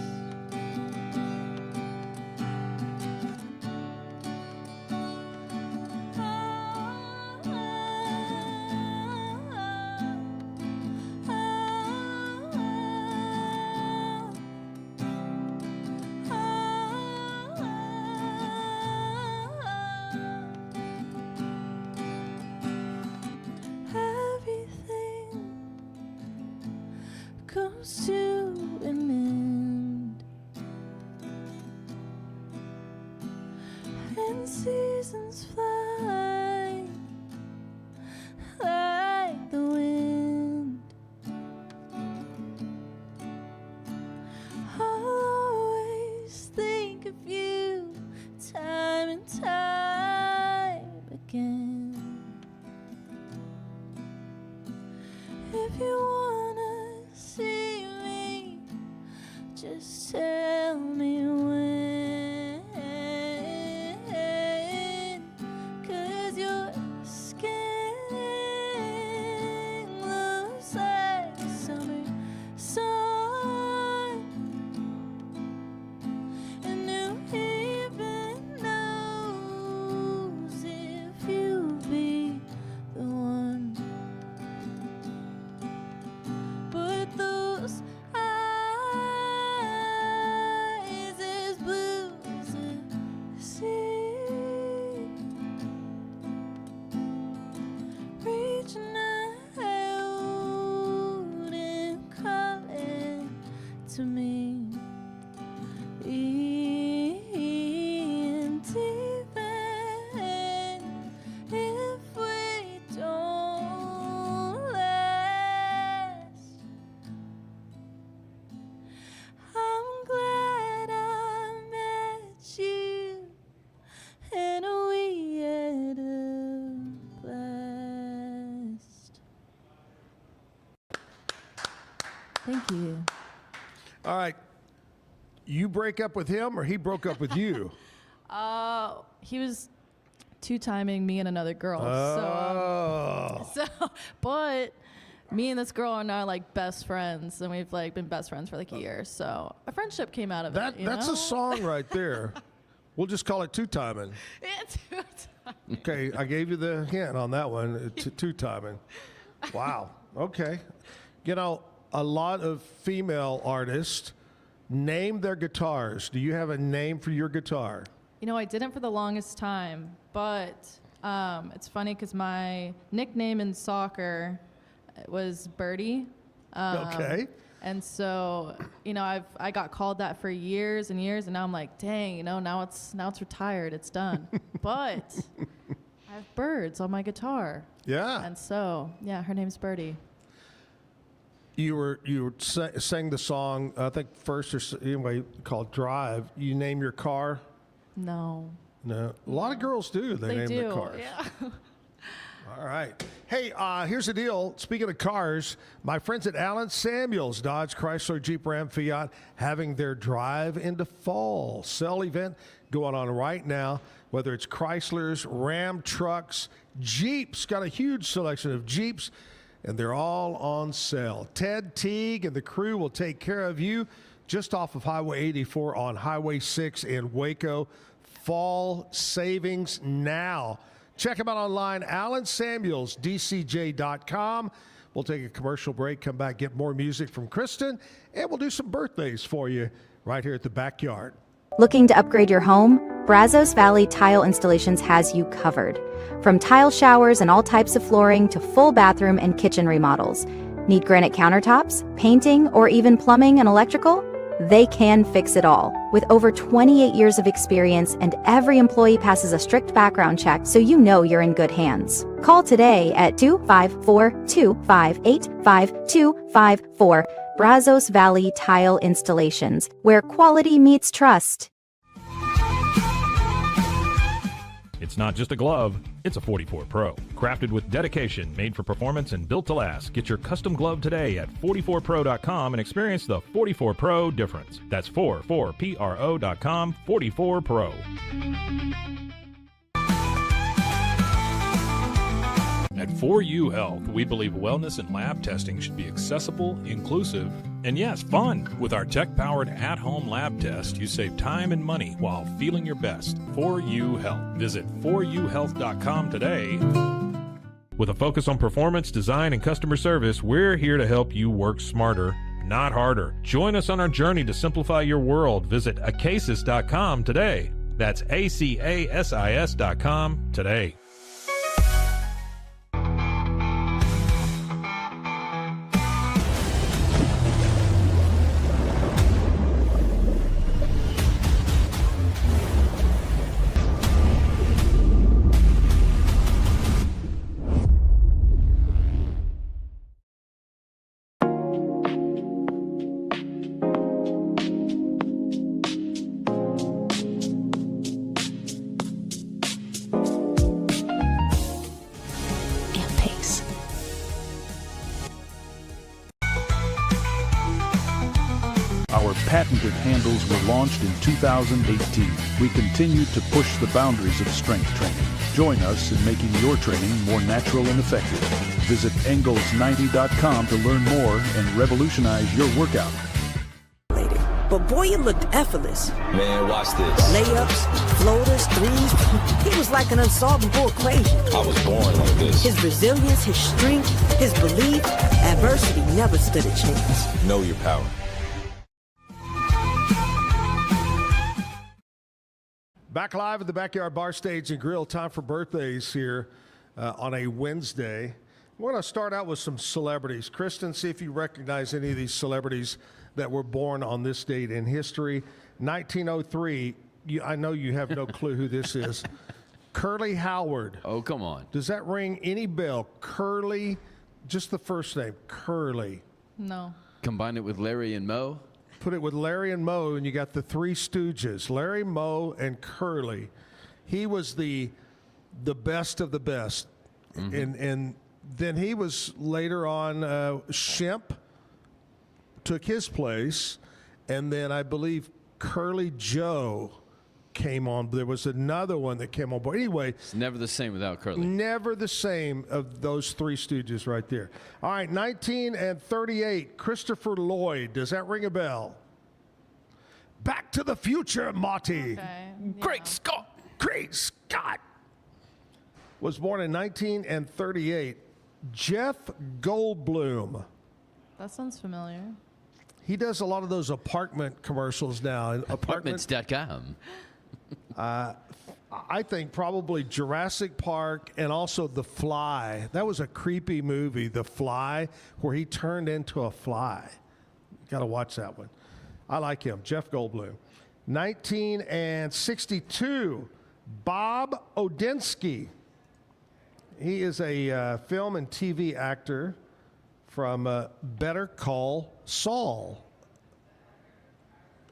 Everything comes to an end, and seasons fly like the wind. I'll always think of you time and time again. If you wanna see me, just tell me when. 'Cause your skin looks like the summer sun. And who even knows if you'll be the one? But those eyes as blue as the sea, reaching out and calling to me. And even if we don't last, I'm glad I met you and we had a blast. Thank you. All right. You break up with him or he broke up with you? He was two-timing me and another girl. Oh. But me and this girl are now like best friends, and we've like been best friends for like a year. So a friendship came out of it. That's a song right there. We'll just call it two-timing. Okay, I gave you the hint on that one, two-timing. Wow. Okay. You know, a lot of female artists name their guitars. Do you have a name for your guitar? You know, I didn't for the longest time, but it's funny because my nickname in soccer was Birdie. Okay. And so, you know, I got called that for years and years, and now I'm like, dang, you know, now it's retired, it's done. But I have birds on my guitar. Yeah. And so, yeah, her name's Birdie. You sang the song, I think first or anyway, called Drive. You name your car? No. No, a lot of girls do. They name do. their cars. Yeah. All right. Hey, here's the deal. Speaking of cars, my friends at Allen Samuels, Dodge, Chrysler, Jeep, Ram, Fiat, having their Drive into Fall sale event going on right now. Whether it's Chryslers, Ram trucks, Jeeps, got a huge selection of Jeeps, and they're all on sale. Ted Teague and the crew will take care of you just off of Highway 84 on Highway 6 in Waco. Fall savings now. Check them out online, AllenSamuelsDCJ.com. We'll take a commercial break, come back, get more music from Kristen, and we'll do some birthdays for you right here at the Backyard. Looking to upgrade your home? Brazos Valley Tile Installations has you covered. From tile showers and all types of flooring to full bathroom and kitchen remodels. Need granite countertops, painting, or even plumbing and electrical? They can fix it all. With over 28 years of experience and every employee passes a strict background check so you know you're in good hands. Call today at 254-258-5254. Brazos Valley Tile Installations, where quality meets trust. It's not just a glove, it's a 44 Pro. Crafted with dedication, made for performance, and built to last. Get your custom glove today at 44pro.com and experience the 44 Pro difference. That's 44pro.com, 44 Pro. At 4U Health, we believe wellness and lab testing should be accessible, inclusive, and yes, fun. With our tech-powered at-home lab test, you save time and money while feeling your best. 4U Health. Visit 4uhealth.com today. With a focus on performance, design, and customer service, we're here to help you work smarter, not harder. Join us on our journey to simplify your world. Visit acasis.com today. That's ACASIS.com today. Patented handles were launched in 2018. We continue to push the boundaries of strength training. Join us in making your training more natural and effective. Visit Engels90.com to learn more and revolutionize your workout. But boy, it looked effortless. Man, watch this. Layups, floaters, threes. He was like an unsolvable equation. I was born like this. His resilience, his strength, his belief, adversity never stood a chance. Know your power. Back live at the Backyard Bar Stage and Grill. Time for birthdays here on a Wednesday. We're going to start out with some celebrities. Kristen, see if you recognize any of these celebrities that were born on this date in history. 1903, I know you have no clue who this is. Curly Howard. Oh, come on. Does that ring any bell? Curly, just the first name, Curly. No. Combine it with Larry and Moe. Put it with Larry and Moe, and you got the Three Stooges, Larry, Moe, and Curly. He was the best of the best. Mm-hmm. And then he was later on, Shemp took his place, and then I believe Curly Joe came on. There was another one that came on board. Anyway. It's never the same without Curly. Never the same of those Three Stooges right there. All right, 1938, Christopher Lloyd. Does that ring a bell? Back to the Future, Marty. Okay. Great Scott. Great Scott. Was born in 1938. Jeff Goldblum. That sounds familiar. He does a lot of those apartment commercials now. Apartments.com. I think probably Jurassic Park and also The Fly. That was a creepy movie, The Fly, where he turned into a fly. Got to watch that one. I like him, Jeff Goldblum. 1962, Bob Odenkirk. He is a film and TV actor from Better Call Saul.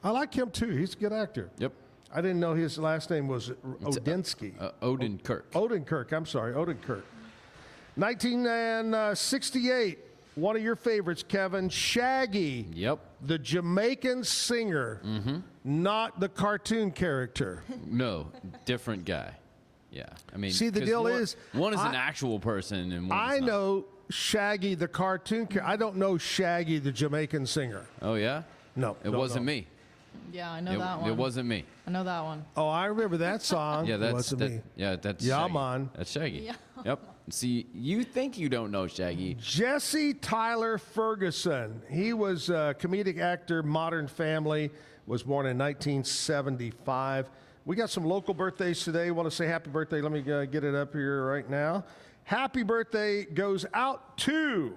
I like him too. He's a good actor. Yep. I didn't know his last name was Odinsky. Odenkirk. Odenkirk. I'm sorry, Odenkirk. 1968. One of your favorites, Kevin, Shaggy. Yep. The Jamaican singer, not the cartoon character. No, different guy. Yeah, I mean, see, the 'cause deal one, is one is an actual person, and one I is not. know Shaggy the cartoon character. I don't know Shaggy the Jamaican singer. Oh yeah, no, it wasn't me. Yeah, I know that one. It wasn't me. I know that one. Oh, I remember that song. Yeah, It wasn't me. Yeah, that's Yeah, Shaggy. man. That's Shaggy. Yeah. Yep. See, you think you don't know Shaggy. Jesse Tyler Ferguson. He was a comedic actor, Modern Family, was born in 1975. We got some local birthdays today. Want to say happy birthday. Let me get it up here right now. Happy birthday goes out to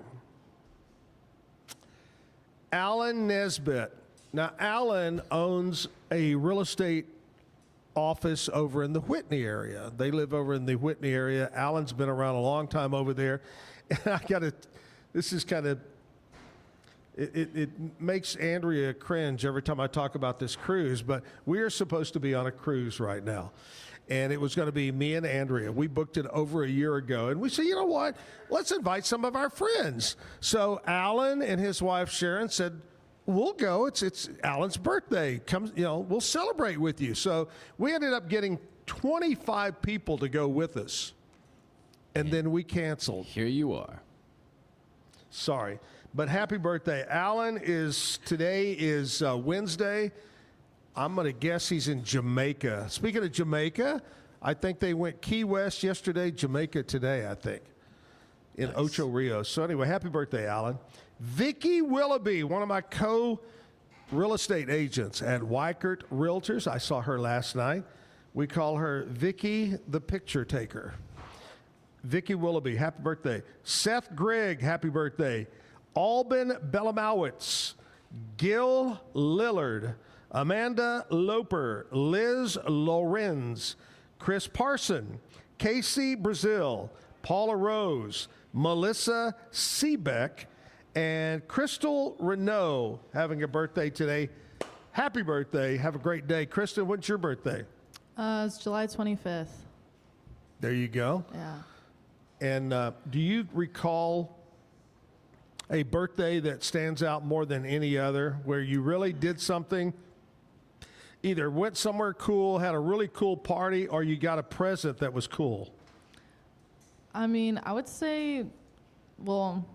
Alan Nesbitt. Now, Alan owns a real estate office over in the Whitney area. They live over in the Whitney area. Alan's been around a long time over there. And this is kind of, it makes Andrea cringe every time I talk about this cruise, but we are supposed to be on a cruise right now. And it was going to be me and Andrea. We booked it over a year ago. And we said, you know what? Let's invite some of our friends. So Alan and his wife Sharon said, we'll go. It's Alan's birthday. Come, we'll celebrate with you. So we ended up getting 25 people to go with us. And then we canceled. Here you are. Sorry. But happy birthday. Alan today is Wednesday. I'm going to guess he's in Jamaica. Speaking of Jamaica, I think they went Key West yesterday, Jamaica today, I think, in Ocho Rios. So anyway, happy birthday, Alan. Vicki Willoughby, one of my co-real estate agents at Weikert Realtors. I saw her last night. We call her Vicki the Picture Taker. Vicki Willoughby, happy birthday. Seth Grigg, happy birthday. Alban Belamowitz, Gil Lillard, Amanda Loper, Liz Lorenz, Chris Parson, Casey Brazil, Paula Rose, Melissa Seebeck, and Crystal Renault having a birthday today. Happy birthday. Have a great day. Kristen, when's your birthday? It's July 25th. There you go. Yeah. And do you recall a birthday that stands out more than any other, where you really did something, either went somewhere cool, had a really cool party, or you got a present that was cool? I mean, I would say, well,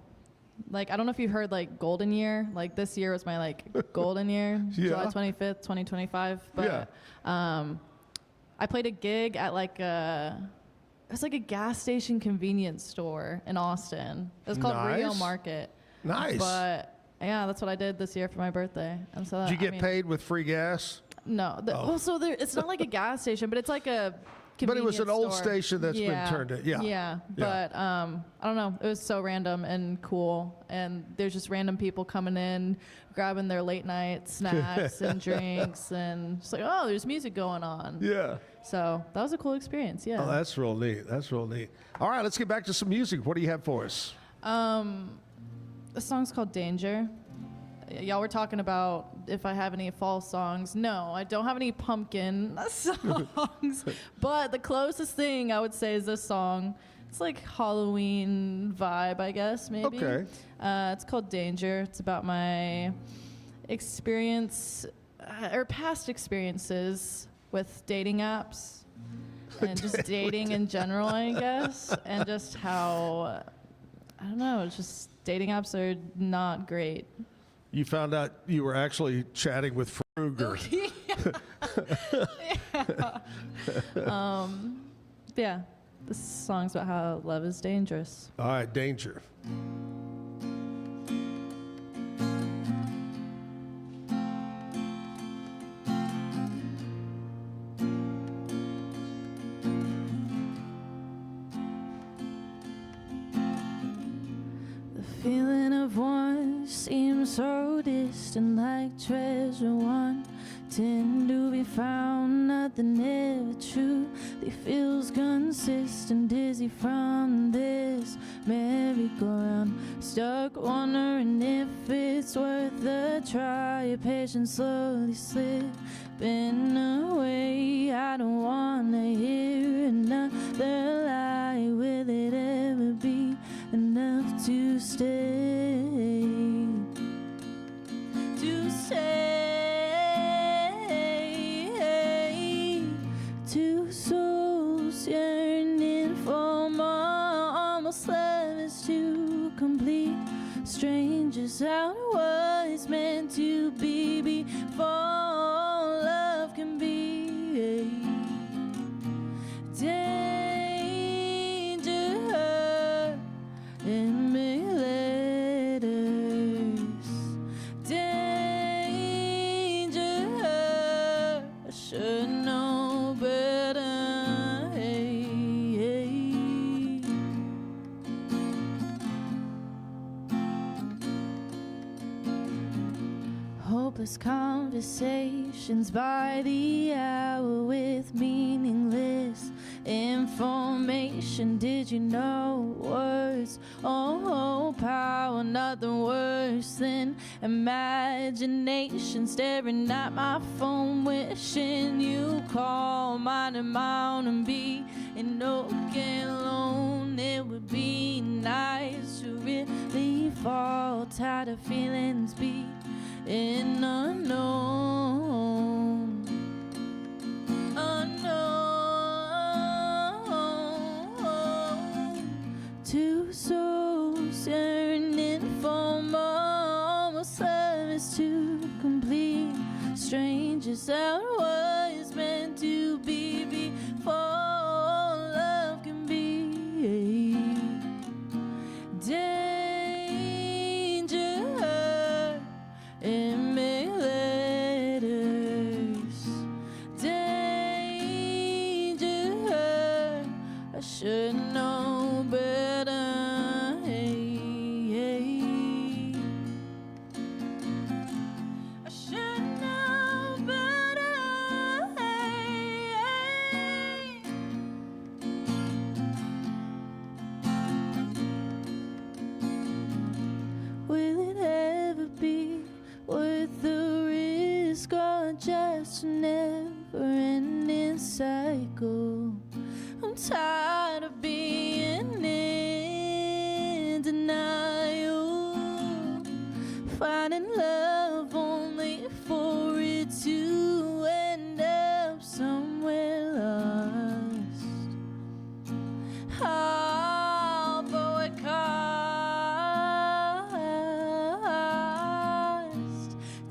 like, I don't know if you've heard, like, golden year. Like, this year was my, like, golden year, Yeah. July 25th, 2025. But I played a gig at, like, it was like a gas station convenience store in Austin. It was called Rio Nice. Market. Nice. But, yeah, that's what I did this year for my birthday. And so Did you get paid with free gas? No. Well, so it's not like a gas station, but it's like a But it was an old store. station that's been turned in. Yeah. Yeah. But I don't know. It was so random and cool. And there's just random people coming in, grabbing their late night snacks and drinks. And it's like, oh, there's music going on. Yeah. So that was a cool experience. Yeah. Oh, that's real neat. That's real neat. All right, let's get back to some music. What do you have for us? The song's called Danger. Y'all were talking about if I have any fall songs. No, I don't have any pumpkin songs. But the closest thing I would say is this song. It's like Halloween vibe, I guess, maybe. Okay. It's called Danger. It's about my experience or past experiences with dating apps and just dating in general, I guess. And just how, I don't know, it's just dating apps are not great. You found out you were actually chatting with Fruger. Yeah, this song's about how love is dangerous. All right, Danger. The feeling of one seems so distant, like treasure wanting to be found. Nothing ever truly feels consistent. Dizzy from this merry-go-round, stuck wondering if it's worth a try. Your patience slowly slipping away. I don't wanna hear another lie. Will it ever be enough to stay? To stay. Two souls yearning for more. Almost love is too complete. Strangers out what it's meant to be before love can be. Danger in big letters. Danger, I should know better. Hey, hey. Hopeless conversations by the hour with meaningless information. Did you know words? Oh, power, nothing worse than imagination. Staring at my phone, wishing you call mine and mine and be in okay alone. It would be nice to really fall. Tired of feelings be in unknown, unknown. Two souls yearning for more. Almost love is too complete. Strangers out what is meant to be before love can be. Danger in big letters. Danger, I should know better. Hey, hey. I should know better. Hey, hey. Will it ever be worth the risk or just a never-ending cycle? I'm tired of being in denial, finding love only for it to end up somewhere lost. All for what cost.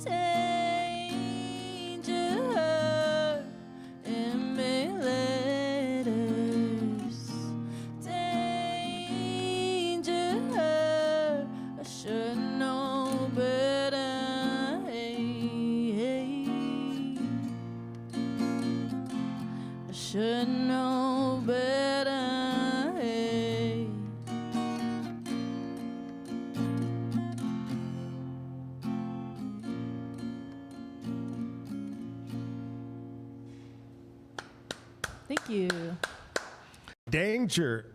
Danger in big letters. Danger, I should know better. Hey, hey. I should know better. Hey. Thank you. Danger.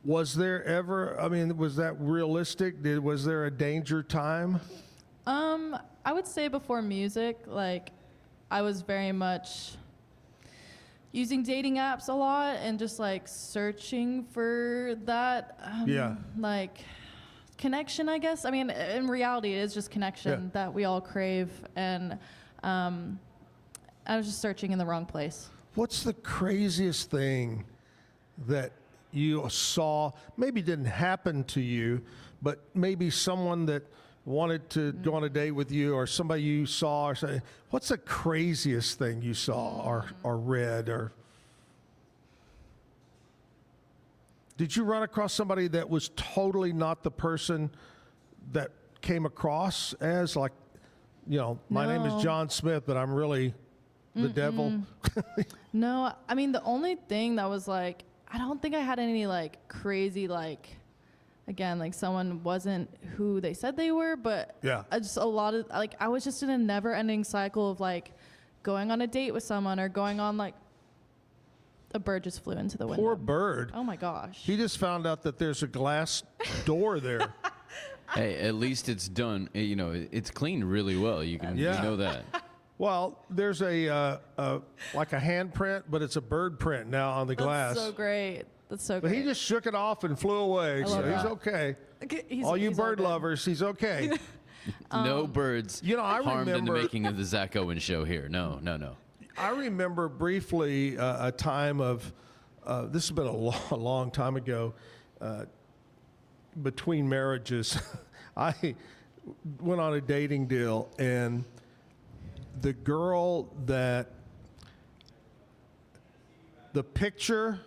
Was there ever, I mean, was that realistic? Was there a danger time? I would say before music, like, I was very much using dating apps a lot and just like searching for that, like, connection, I guess. I mean, in reality, it is just connection that we all crave, and I was just searching in the wrong place. What's the craziest thing that you saw, maybe didn't happen to you, but maybe someone that wanted to go on a date with you, or somebody you saw, or something? What's the craziest thing you saw or read? Or did you run across somebody that was totally not the person that came across as, like, you know, my name is John Smith, but I'm really the devil? No, I mean, the only thing that was like, I don't think I had any like crazy, like, again, like someone wasn't who they said they were, but I just, a lot of, like, I was just in a never ending cycle of like going on a date with someone or going on, like, a bird just flew into the window. Poor bird. Oh my gosh. He just found out that there's a glass door there. Hey, at least it's done. You know, it's cleaned really well. You can you know that. Well, there's a like a handprint, but it's a bird print now on the glass. That's so great. That's so But great. he just shook it off and flew away, so love he's that. okay. He's- all you he's all bird good. lovers, he's okay. No birds You know, I harmed in the remember- making of the Zack Owen Show here. No. I remember briefly a time of, this has been a long time ago, between marriages. I went on a dating deal, and the girl that the picture,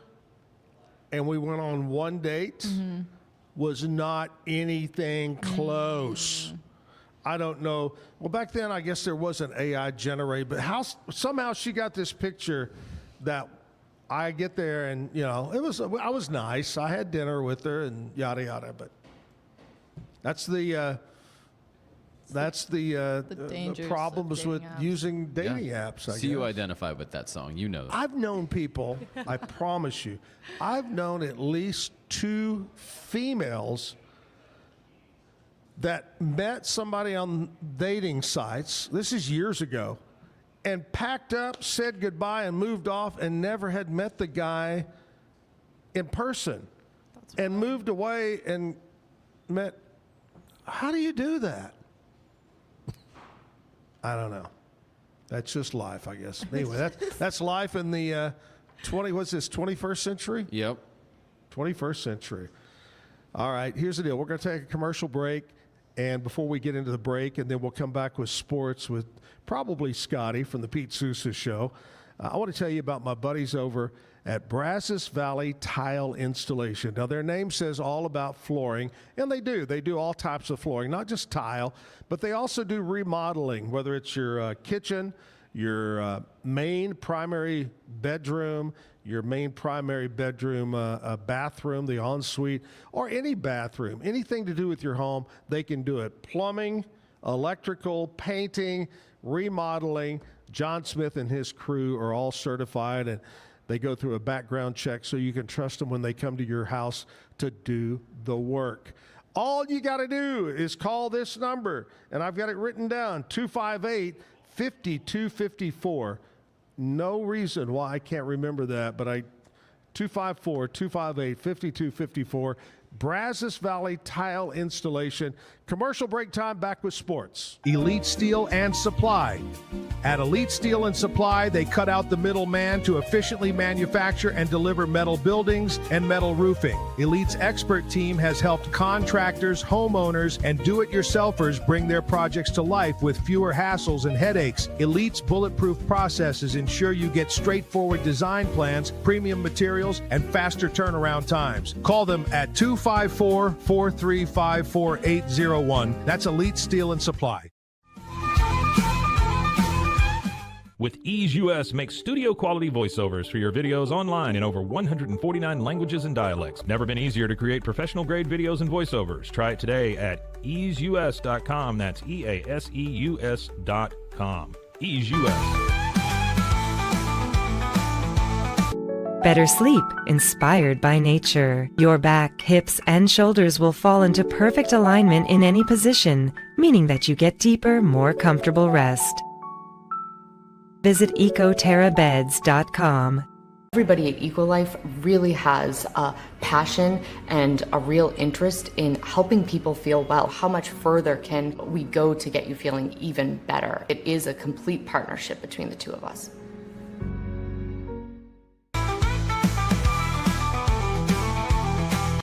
and we went on one date, was not anything close. I don't know. Well, back then, I guess there wasn't AI generated, but somehow she got this picture that I get there, and I was nice. I had dinner with her and yada yada, but that's the dangers of problems with dating apps. using dating apps. I See, you guess. identify with that song. You know that. I've known people, I promise you, I've known at least 2 females that met somebody on dating sites, this is years ago, and packed up, said goodbye, and moved off, and never had met the guy in person, and moved away and met. How do you do that? I don't know. That's just life, I guess. Anyway, that's life in the 21st century? Yep. 21st century. All right, here's the deal. We're going to take a commercial break, and before we get into the break, and then we'll come back with sports with probably Scotty from the Pete Sousa Show. I want to tell you about my buddies over at Brazos Valley Tile Installation. Now, their name says all about flooring, and they do. They do all types of flooring, not just tile, but they also do remodeling, whether it's your kitchen, your main primary bedroom, your main primary bedroom bathroom, the ensuite, or any bathroom, anything to do with your home, they can do it. Plumbing, electrical, painting, remodeling. John Smith and his crew are all certified, and they go through a background check so you can trust them when they come to your house to do the work. All you got to do is call this number, and I've got it written down, 258-5254. No reason why I can't remember that, but 254-258-5254. Brazos Valley Tile Installation. Commercial break time, back with sports. Elite Steel and Supply. At Elite Steel and Supply, they cut out the middleman to efficiently manufacture and deliver metal buildings and metal roofing. Elite's expert team has helped contractors, homeowners, and do-it-yourselfers bring their projects to life with fewer hassles and headaches. Elite's bulletproof processes ensure you get straightforward design plans, premium materials, and faster turnaround times. Call them at 254-435-4801. That's Elite Steel and Supply. With Ease US, make studio quality voiceovers for your videos online in over 149 languages and dialects. Never been easier to create professional grade videos and voiceovers. Try it today at easeus.com. That's EASEUS.com. Ease US. Better sleep, inspired by nature. Your back, hips, and shoulders will fall into perfect alignment in any position, meaning that you get deeper, more comfortable rest. Visit ecoterrabeds.com. Everybody at EcoLife really has a passion and a real interest in helping people feel well. How much further can we go to get you feeling even better? It is a complete partnership between the two of us.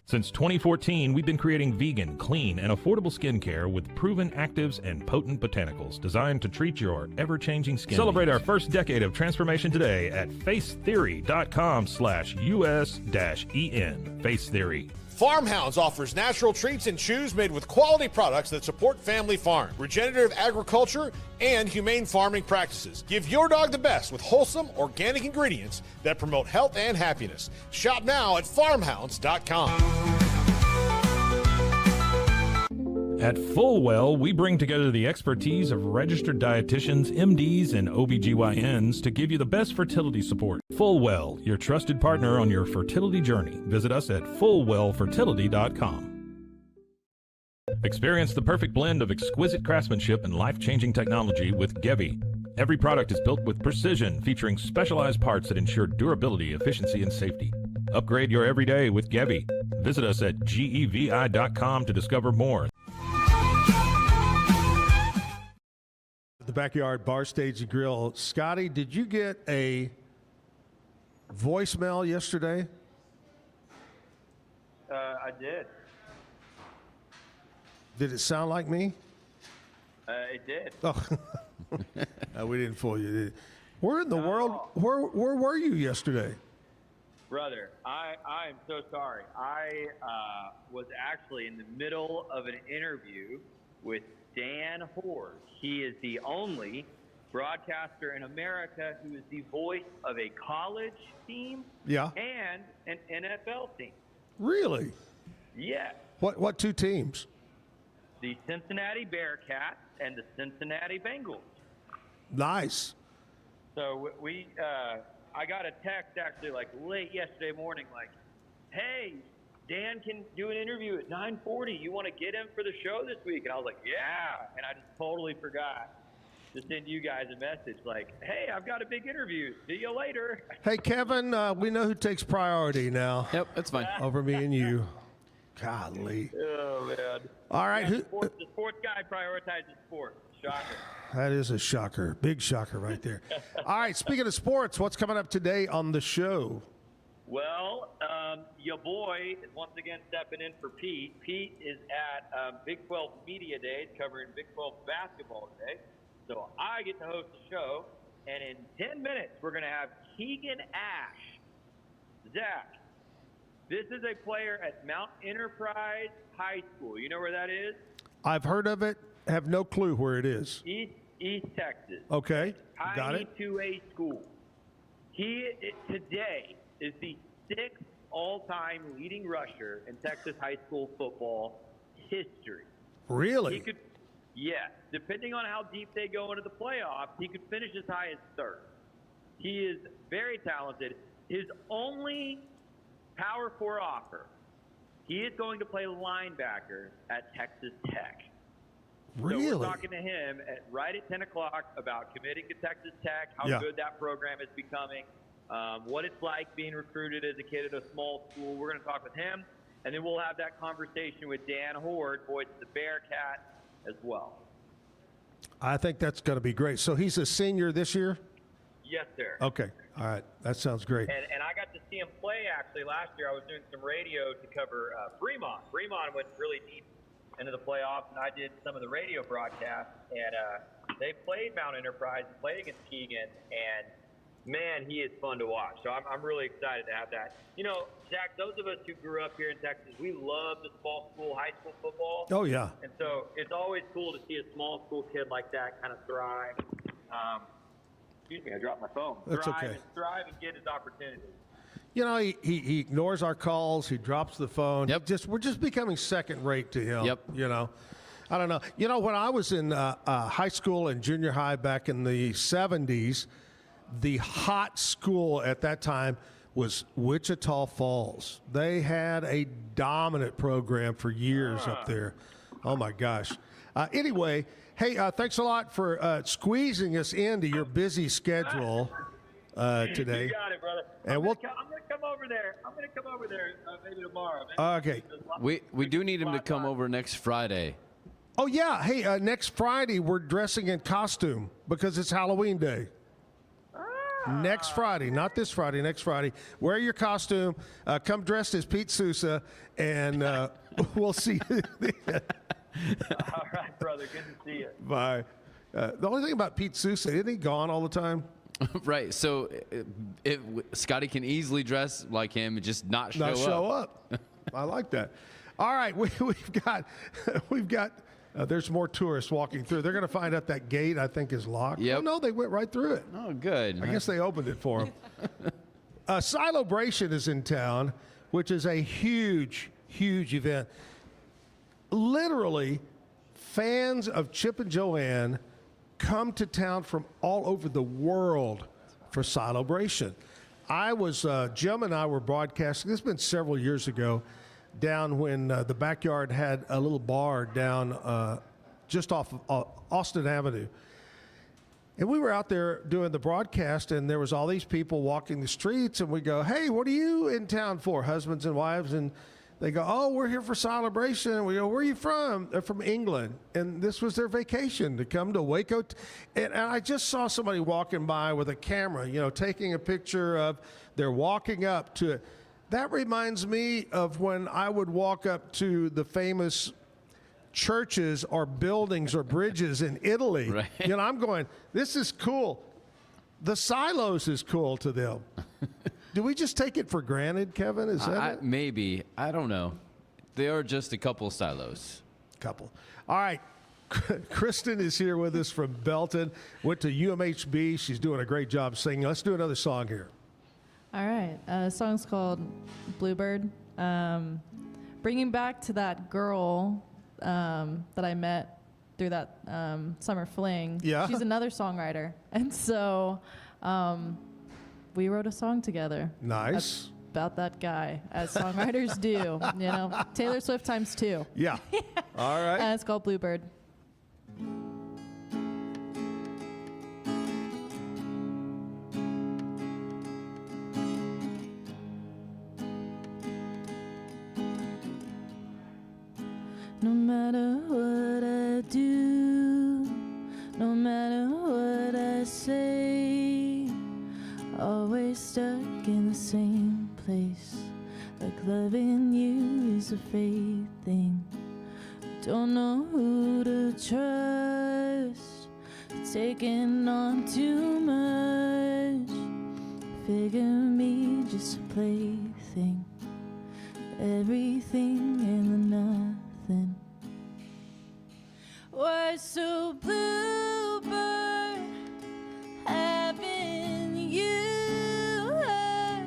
Since 2014, we've been creating vegan, clean, and affordable skincare with proven actives and potent botanicals designed to treat your ever-changing skin. Celebrate our first decade of transformation today at facetheory.com/US-EN. Face Theory. Farmhounds offers natural treats and chews made with quality products that support family farm, regenerative agriculture, and humane farming practices. Give your dog the best with wholesome, organic ingredients that promote health and happiness. Shop now at farmhounds.com. At Fullwell, we bring together the expertise of registered dietitians, MDs, and OBGYNs to give you the best fertility support. Fullwell, your trusted partner on your fertility journey. Visit us at fullwellfertility.com. Experience the perfect blend of exquisite craftsmanship and life-changing technology with Gevi. Every product is built with precision, featuring specialized parts that ensure durability, efficiency, and safety. Upgrade your everyday with Gevi. Visit us at gevi.com to discover more. The Backyard Bar, Stage, and Grill. Scotty, did you get a voicemail yesterday? I did. Did it sound like me? It did. Oh, we didn't fool you. Did Where in the world? Where were you yesterday? Brother, I'm so sorry. I was actually in the middle of an interview with Dan Horde. He is the only broadcaster in America who is the voice of a college team and an NFL team. Really? Yes. What two teams? The Cincinnati Bearcats and the Cincinnati Bengals. Nice. So I got a text actually like late yesterday morning, like, "Hey, Dan can do an interview at 9:40. You want to get him for the show this week?" And I was like, "Yeah." And I just totally forgot to send you guys a message like, "Hey, I've got a big interview. See you later." Hey, Kevin, we know who takes priority now. Yep, that's fine. Over me and you. Golly. Oh, man. All right. Yeah, the sports guy prioritizes sports. Shocker. That is a shocker. Big shocker right there. All right. Speaking of sports, what's coming up today on the show? Well, your boy is once again stepping in for Pete. Pete is at Big 12 Media Days covering Big 12 basketball today. So I get to host the show. And in 10 minutes, we're going to have Keegan Ash. Zach, this is a player at Mount Enterprise High School. You know where that is? I've heard of it. Have no clue where it is. East Texas. Okay. Got it. Tiny 2A school. He today is the 6th all-time leading rusher in Texas high school football history. Really? He could, yes. Depending on how deep they go into the playoffs, he could finish as high as 3rd. He is very talented. His only Power 4 offer, he is going to play linebacker at Texas Tech. Really? So we're talking to him right at 10 o'clock about committing to Texas Tech, how good that program is becoming, what it's like being recruited as a kid at a small school. We're going to talk with him, and then we'll have that conversation with Dan Horde, voice of the Bearcat, as well. I think that's going to be great. So he's a senior this year? Yes, sir. Okay. All right. That sounds great. And I got to see him play, actually, last year. I was doing some radio to cover Fremont. Fremont went really deep into the playoffs, and I did some of the radio broadcasts. And they played Mount Enterprise, played against Keegan, and, man, he is fun to watch. So I'm really excited to have that. You know, Zach, those of us who grew up here in Texas, we love the small school, high school football. Oh, yeah. And so it's always cool to see a small school kid like that kind of thrive. Excuse me, I dropped my phone. That's okay. Thrive and get his opportunity. You know, he ignores our calls. He drops the phone. Yep. We're just becoming second rate to him. Yep. You know, I don't know. You know, when I was in high school and junior high back in the 70s, the hot school at that time was Wichita Falls. They had a dominant program for years up there. Oh, my gosh. Anyway, hey, thanks a lot for squeezing us into your busy schedule today. You got it, brother. And I'm going to come over there. I'm going to come over there maybe tomorrow. Okay. We do need him to come over next Friday. Oh, yeah. Hey, next Friday, we're dressing in costume because it's Halloween day. Next Friday, not this Friday, next Friday. Wear your costume. Come dressed as Pete Sousa, and we'll see you then. All right, brother. Good to see you. Bye. The only thing about Pete Sousa, isn't he gone all the time? Right. So Scotty can easily dress like him and just not show up. I like that. All right, we've got. There's more tourists walking through. They're going to find out that gate, I think, is locked. Yep. Oh, no, they went right through it. Oh, good. I guess they opened it for them. Celebration is in town, which is a huge, huge event. Literally, fans of Chip and Joanne come to town from all over the world for Celebration. Jim and I were broadcasting, this has been several years ago, down when the Backyard had a little bar down just off of Austin Avenue. And we were out there doing the broadcast, and there was all these people walking the streets, and we go, hey, what are you in town for, husbands and wives? And they go, oh, we're here for celebration. And we go, where are you from? They're from England. And this was their vacation to come to Waco. And I just saw somebody walking by with a camera, taking a picture of, they're walking up to it. That reminds me of when I would walk up to the famous churches or buildings or bridges in Italy. Right. I'm going, this is cool. The silos is cool to them. Do we just take it for granted, Kevin? Is that it? Maybe. I don't know. They are just a couple silos. Couple. All right. Kristen is here with us from Belton. Went to UMHB. She's doing a great job singing. Let's do another song here. All right. The song's called Bluebird. Bringing back to that girl that I met through that summer fling. Yeah. She's another songwriter. And so we wrote a song together. Nice. About that guy, as songwriters do. Taylor Swift times 2. Yeah. All right. And it's called Bluebird. No matter what I do, no matter what I say, always stuck in the same place. Like loving you is a fate thing. Don't know who to trust, taking on too much. Figure me just a plaything, everything and the nothing. Why so bluebird, having you heard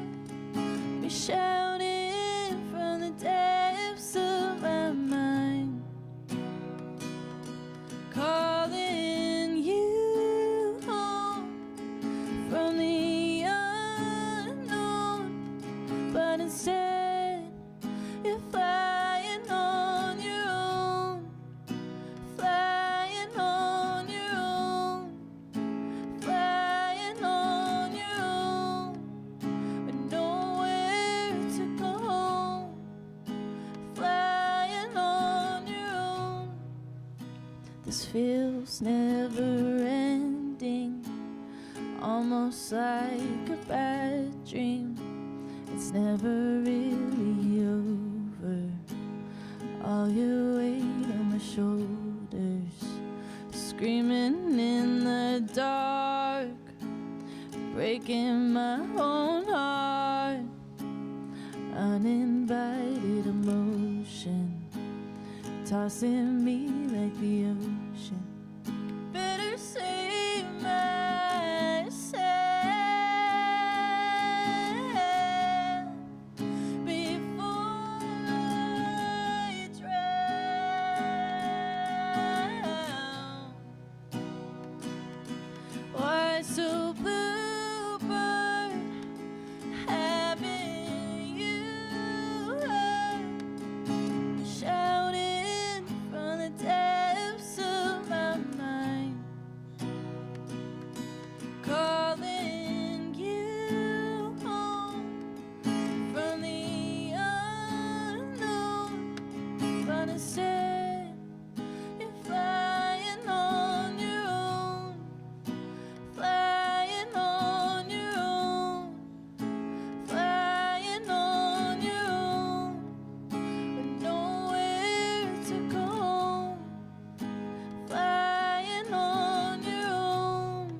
me shouting from the depths of my mind, calling you home from the unknown, but instead you're flying on your own, flying on your own, flying on your own, with nowhere to go home, flying on your own. This feels never ending, almost like a bad dream. It's never really over. All your weight on my shoulders, screaming in the dark, breaking my own heart. Uninvited emotion, tossing me like the ocean. Better save myself before I drown. Why so bluebird, having you heard, shouting from the depths of my mind, calling you home from the unknown, but instead you're flying on your own, flying on your own, flying on your own, with nowhere to go home, flying on your own.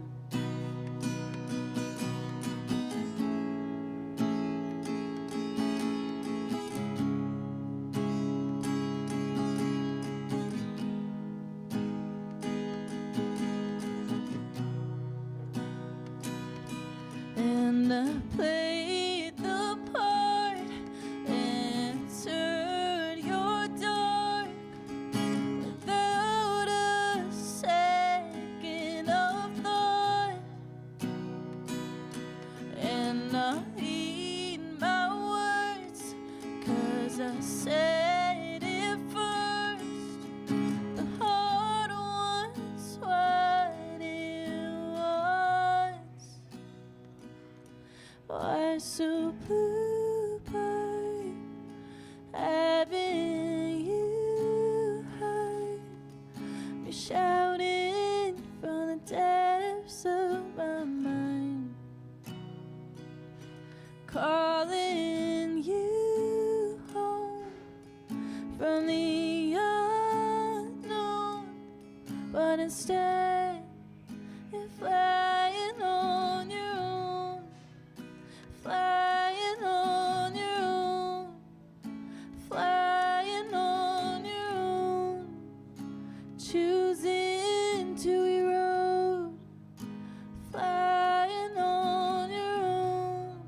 And I played the part, entered your dark without a second of thought, and I heed my words, 'cause I said it first. The heart wants what it sky so blue by having you hide me shouting from the depths of my mind, calling you home from the unknown, but instead you're flying on your own, flying on your own, flying on your own, choosing to erode, flying on your own,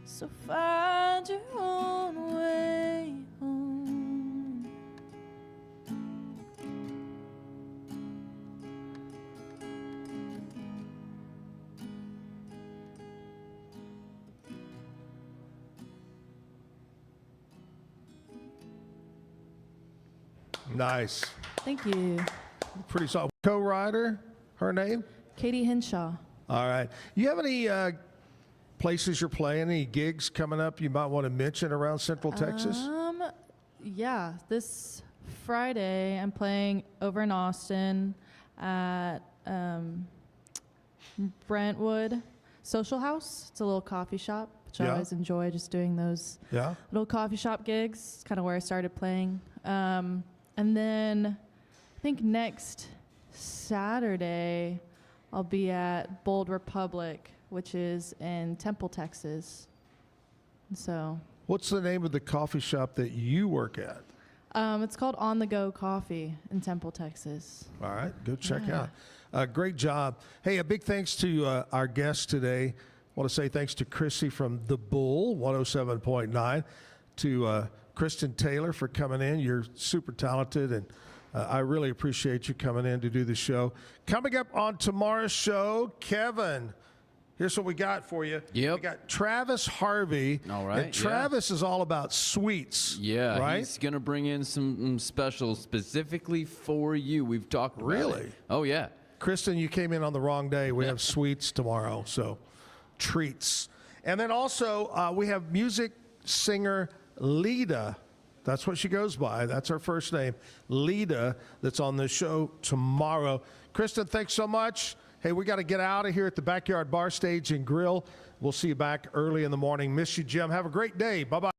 so find your own way home. Nice. Thank you. Pretty solid. Co-writer, her name? Katie Henshaw. All right. You have any places you're playing, any gigs coming up you might want to mention around Central Texas? Yeah, this Friday I'm playing over in Austin at Brentwood Social House. It's a little coffee shop, which I always enjoy, just doing those little coffee shop gigs. It's kind of where I started playing. And then I think next Saturday I'll be at Bold Republic, which is in Temple, Texas. So What's the name of the coffee shop that you work at? it's called On the Go Coffee in Temple, Texas. All right, go check out. Great job. Hey, a big thanks to our guests today. I want to say thanks to Crissy from The Bull, 107.9, to Kristen Taylor for coming in. You're super talented, and I really appreciate you coming in to do the show. Coming up on tomorrow's show, Kevin, here's what we got for you. Yep. We got Travis Harvey. All right. And Travis is all about sweets. Yeah. Right? He's going to bring in some specials specifically for you. We've talked about it. Oh, yeah. Kristen, you came in on the wrong day. We have sweets tomorrow, so treats. And then also we have music singer Lita. That's what she goes by. That's her first name, Lita, that's on the show tomorrow. Kristen, thanks so much. Hey, we got to get out of here at the Backyard Bar Stage and Grill. We'll see you back early in the morning. Miss you, Jim. Have a great day. Bye-bye.